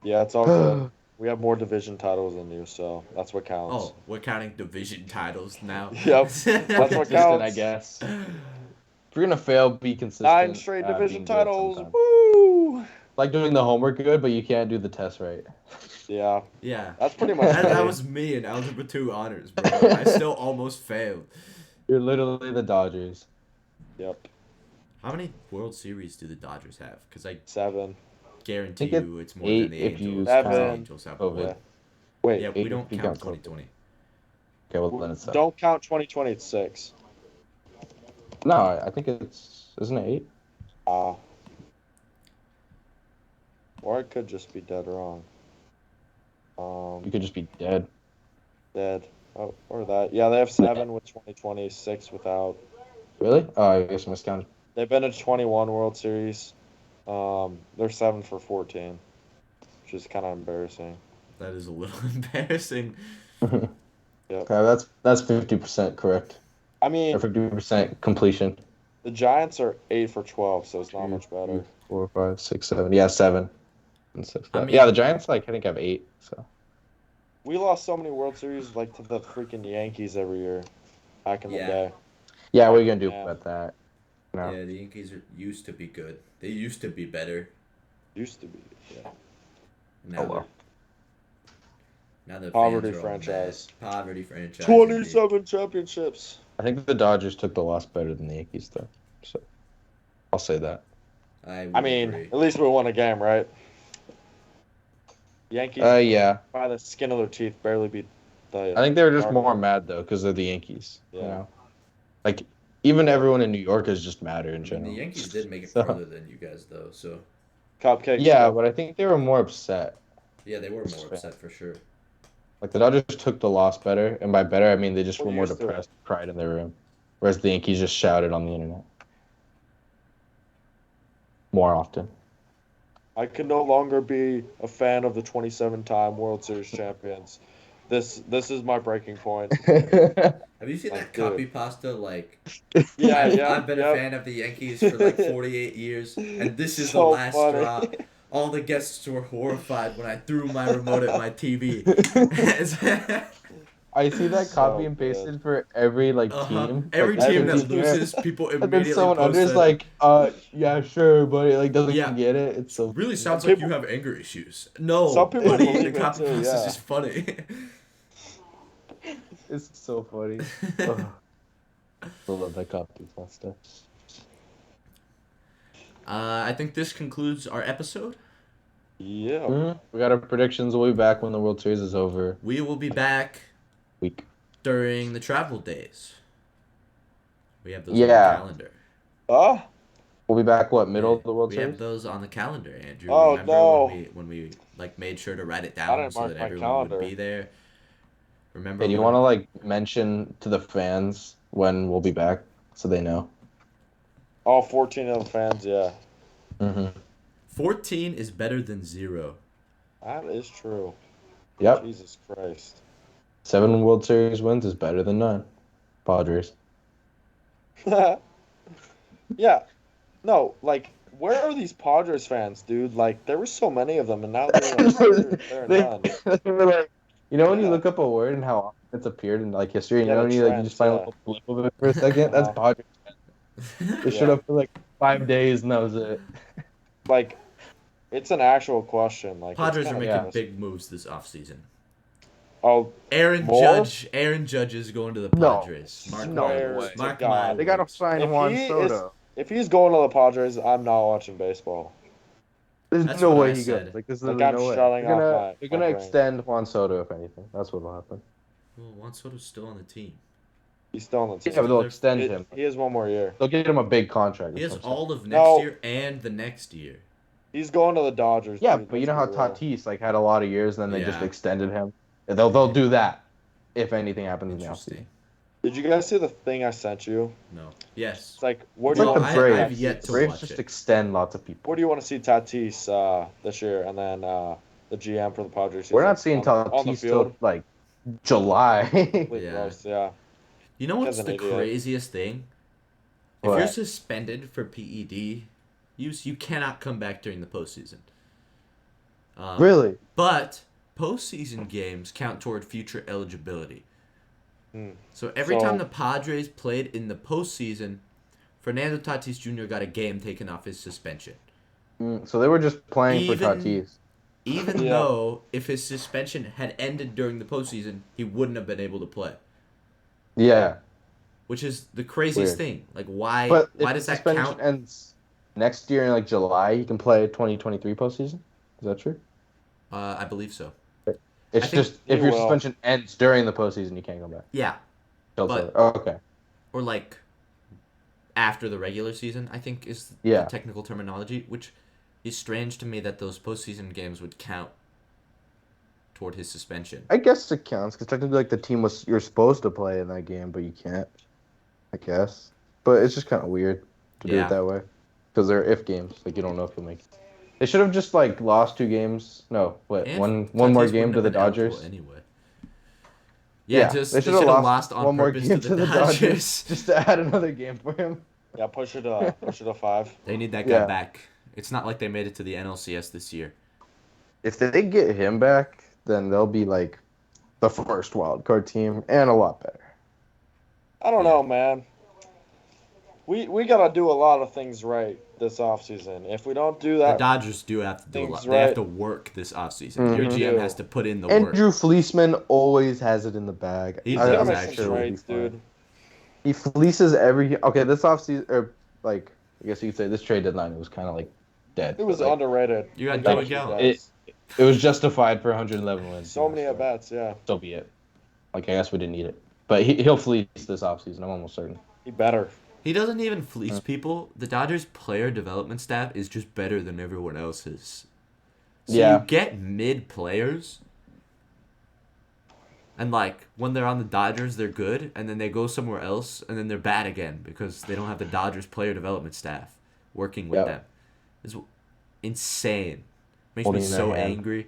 Yeah, it's all good. We have more division titles than you, so that's what counts. Oh, we're counting division titles now. Yep. We're That's what consistent, I counts. guess. If you're gonna fail, be consistent. 9 straight division being good titles. sometimes. Woo! It's like doing the homework good, but you can't do the test right. Yeah, Yeah. that's pretty much That me. was me in Algebra 2 honors, bro. I still almost failed. You're literally the Dodgers. Yep, How many World Series do the Dodgers have? Because I 7. guarantee think you it's more 8 than the if you Angels. count 'cause the Angels have COVID. one. Yeah. Wait, Yeah, 8 we don't if you count count COVID. 2020. Okay, well then it's 7. don't count 2020. It's 6. No, I think it's isn't it 8? Or it could just be dead wrong. You could just be dead. Dead. Oh, or that. Yeah, they have 7 with 2020, 6 without. Really? Oh, I guess I miscounted. They've been to 21 World Series. They're 7 for 14, which is kind of embarrassing. That is a little embarrassing. Okay, Yep. that's 50% correct. I Or mean, 50% completion. the Giants are 8 for 12, so it's not 2, much better. 3, 4, 5, 6, 7. Yeah, 7 and 6. I mean- Yeah, the Giants I think have 8. So We lost so many World Series like to the freaking Yankees every year back in the Yeah. day. yeah, what are you gonna do Yeah. about that? No. Yeah, the Yankees used to be good. They used to be better. Used to be. Yeah. Now Oh, well. now the Poverty fans are all franchise. mad. Poverty franchise. 27 championships. I think the Dodgers took the loss better than the Yankees though. So I'll say that. I would I mean, agree. at least we won a game, right? Yankees Yeah. by the skin of their teeth barely beat the. I think they were just Cardinals. more mad though because they're the Yankees. You Yeah. know, like even everyone in New York is just madder in I mean, general. the Yankees did make it So- further than you guys, though. So Cupcakes. Yeah, but I think they were more upset. yeah, they were more upset for sure. Like the Dodgers took the loss better, and by better I mean they just We're were more used to it. depressed, cried in their room, whereas the Yankees just shouted on the internet more often. I can no longer be a fan of the 27-time World Series champions. This is my breaking point. Have you seen that Like, copy pasta? Like, Yeah, I've been a fan of the Yankees for like 48 years, and this is the So last funny. straw. All the guests were horrified when I threw my remote at my TV. I see that So copy and good. pasted for every Uh-huh. team. Every like, team that every loses, people And immediately then someone post under is that. like, yeah, sure, but it like doesn't Yeah. get it. It's so Really sounds Some like you people- have anger issues. No, Some people buddy, believe the it copy too, paste is yeah. just funny. it's so funny. Ugh. I love that copy pasta. I think this concludes our episode. Yeah. We got our predictions. We'll be back when the World Series is over. We will be back Week. during the travel days. We have those Yeah. on the calendar. We'll be back. What, middle of the World we Series? have those on the calendar, Andrew. Oh, Remember no. when we like made sure to write it I down didn't so mark that my everyone calendar. would be there. Remember? Hey, do you when- want to like mention to the fans when we'll be back so they know? All 14 of the fans, yeah. 14 is better than 0. That is true. Yep. Jesus Christ. 7 World Series wins is better than 9. Padres. Yeah. No, like, where are these Padres fans, dude? Like, there were so many of them, and now they're like, they're none. They were like, you know when you Yeah. look up a word and how often it's appeared in like history, and Yeah, you know the when you trends, just find a yeah. little blip of it for a second? That's Uh-huh. Padres. They showed Yeah. up for like 5 days and that was it. Like, it's an actual question. Like, it's Padres are kinda making gross. big moves this offseason. Oh, Aaron More? Judge is going to the No. Padres. Mark No my way. words. To Mark God. my They They gotta words. sign If Juan he is- Soto. if he's going to the Padres, I'm not watching baseball. There's That's no what way I he said. goes. Like there's Like, literally I'm no way. shutting They're off gonna, my- they're my gonna brain. extend Juan Soto if anything. That's what'll happen. Well, Juan Soto's still on the team. He's still on the team. Yeah, but they'll they're- extend him. He has one more year. They'll get him a big contract. He is has what I'm saying. all of next No. year and the next year. He's going to the Dodgers. Yeah, dude. but you Let's know how be real. Tatis like had a lot of years, and then they just Yeah. extended him. They'll do that if anything happens in the Interesting. offseason. Did you guys see the thing I sent you? No. Yes. It's like, what It's do you like want the to see Braves. I've yet Tatis? to Braves watch just it. extend lots of people. What do you want to see Tatis this year, and then the GM for the Padres? We're not seeing on the Tatis field. till like July. Completely Yeah. gross, yeah. You know what's As the an idiot. craziest thing? If What? you're suspended for PED use, you cannot come back during the postseason. Really? But postseason games count toward future eligibility. Hmm. So every So- time the Padres played in the postseason, Fernando Tatis Jr. got a game taken off his suspension. So they were just playing Even- for Tatis. Even Yeah. though if his suspension had ended during the postseason, he wouldn't have been able to play. Yeah, Which is the craziest Weird. thing. Like why but why if does the that suspension count? ends next year in like July, he can play 2023 postseason. Is that true? I believe so. It's I think just if he your will. suspension ends during the postseason, you can't come back. Yeah. Till But- oh, okay. Or like after the regular season, I think is Yeah. the technical terminology, which is strange to me that those postseason games would count toward his suspension. I guess it counts because technically, like the team was you're supposed to play in that game, but you can't. I guess, but it's just kind of weird to do Yeah. it that way because they're if games. Like you don't know if you'll make it. They should have just like lost 2 games. No, what And one more Tatis game wouldn't to have the been eligible Dodgers. Anyway. Yeah, just they they should should have have lost on one more purpose game to the Dodgers. just to add another game for him. Yeah, push it to 5. They need that guy Yeah. back. It's not like they made it to the NLCS this year. If they get him back, then they'll be like the first wild card team and a lot better. I don't Yeah. know, man. We gotta do a lot of things right this offseason. If we don't do The that, Dodgers do have to do a lot. Things They have right. to work this offseason. Your Mhm. GM do. has to put in the work. Andrew Fleeceman always has it in the bag. He he's does, gonna I'm make actually. some sure we'll be trades, fine. dude. He fleeces every. Okay, this offseason, or like, I guess you could say this trade deadline was kind of like dead. It was but, like, underrated. You got Like, Joey that's Gallo. what It- It was justified for 111 wins. So many so, at bats, yeah. So be it. Like, I guess we didn't need it. But he'll fleece this offseason, I'm almost certain. He better. He doesn't even fleece people. The Dodgers player development staff is just better than everyone else's. So Yeah. you get mid players, and like when they're on the Dodgers, they're good, and then they go somewhere else, and then they're bad again because they don't have the Dodgers player development staff working with Yep. them. It's insane. Makes Holding me their so hand. angry.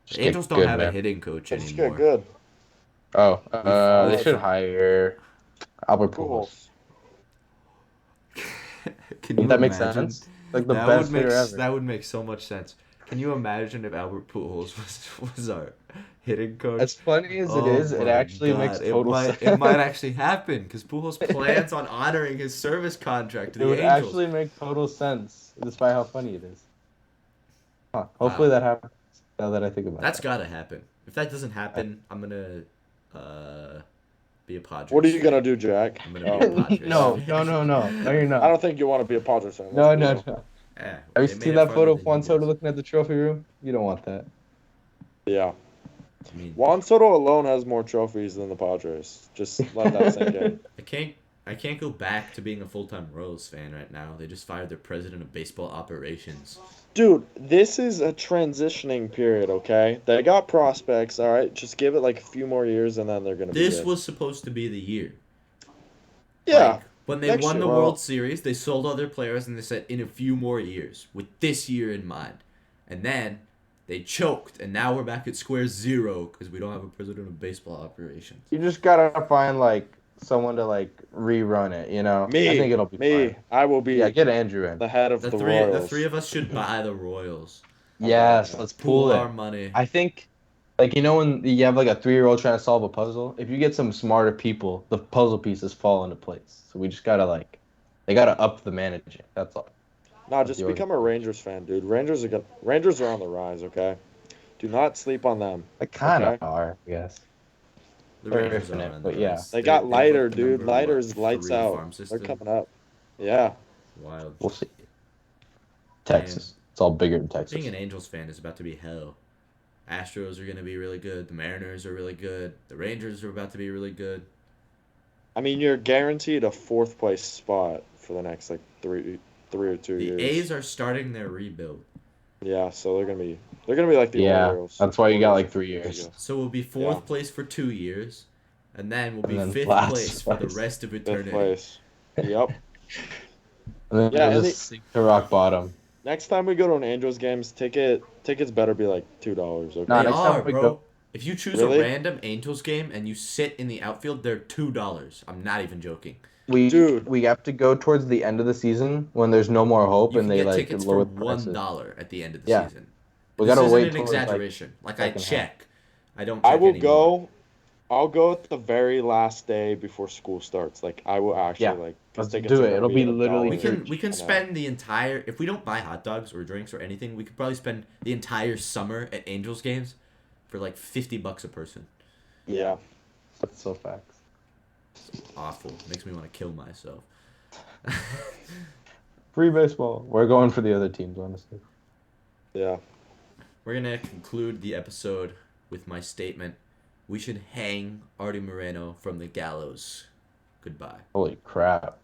Just The get Angels don't good, have a man. hitting coach Let's anymore. get good. Oh, they Pujols. should hire Albert Pujols. Pujols. Can you Doesn't that make imagine? sense? Like the that best would make hitter ever. that would make so much sense. Can you imagine if Albert Pujols was our hitting coach? As funny as Oh it is, it my actually God. makes total sense. It might actually happen because Pujols plans on honoring his service contract to It the would Angels. actually make total sense, despite how funny it is. Huh. Hopefully that happens. Now that I think about That's it. gotta happen. If that doesn't happen, I'm gonna be a Padres. What are you fan. gonna do, Jack? I'm gonna be a Padres. No, fan. No, you're not. I don't think you want to be a Padres fan. No, let's be no, real. no. Yeah, Have they you made seen it that farther photo of than Juan you Soto guys. looking at the trophy room? You don't want that. Yeah. I mean, Juan Soto alone has more trophies than the Padres. Just let that sink in. I can't go back to being a full-time Royals fan right now. They just fired their president of baseball operations. Dude, this is a transitioning period, okay? They got prospects, all right? Just give it like a few more years and then they're going to be This good. was supposed to be the year. Yeah. Like, when they next won the year. World Series, they sold all their players and they said in a few more years, with this year in mind. And then they choked, and now we're back at square zero because we don't have a president of baseball operations. You just gotta find like someone to like rerun it. You know, Me. I think it'll be Me. fine. I will be Yeah, get Andrew in. the head of The the three Royals. of us should buy the Royals. Yes, let's Pool pool our it. money. I think, like when you have like a 3-year-old trying to solve a puzzle, if you get some smarter people, the puzzle pieces fall into place. So we just gotta they gotta up the managing. That's all. No, just the become a Rangers fan, dude. Rangers are on the rise, okay? Do not sleep on them. They kind of Okay. are, I guess. The They're Rangers infinite, are on but the yeah. rise. They got They're lighter, like the dude. number, Lighter's what, lights 3 out. farm They're system. coming up. Yeah. Wild. We'll see. Texas. It's all bigger than Texas. Being an Angels fan is about to be hell. Astros are going to be really good. The Mariners are really good. The Rangers are about to be really good. I mean, you're guaranteed a 4th place spot for the next like three 3 or 2 The years. A's are starting their rebuild. Yeah, so they're gonna be like the Yeah, Orioles. that's why you got Orioles like 3 a few years. ago. So we'll be fourth Yeah. place for 2 years, and then we'll be And then fifth last place for the place. rest of Fifth eternity. place. Yep. And then Yeah, we'll and just sink to rock bottom. Next time we go to an Angels games, tickets better be like $2. Okay. Nah, They next time are, we bro. go- If you choose Really? a random Angels game and you sit in the outfield, they're $2. I'm not even joking. Dude. We have to go towards the end of the season when there's no more hope You and can they get like tickets lower for the prices. $1 at the end of the Yeah. season. We This gotta isn't wait an till it's, like, exaggeration. Like I second half. check. I don't. I check will anymore. go. I'll go at the very last day before school starts. Like I will actually Yeah, like. 'Cause let's tickets do are it. gonna It'll be a literally dollar We can and a- spend the entire if we don't buy hot dogs or drinks or anything, we could probably spend the entire summer at Angels games for like $50 a person. Yeah. That's so facts. Awful. Makes me want to kill myself. Free baseball. We're going for the other teams, honestly. Yeah. We're gonna conclude the episode with my statement. We should hang Artie Moreno from the gallows. Goodbye. Holy crap.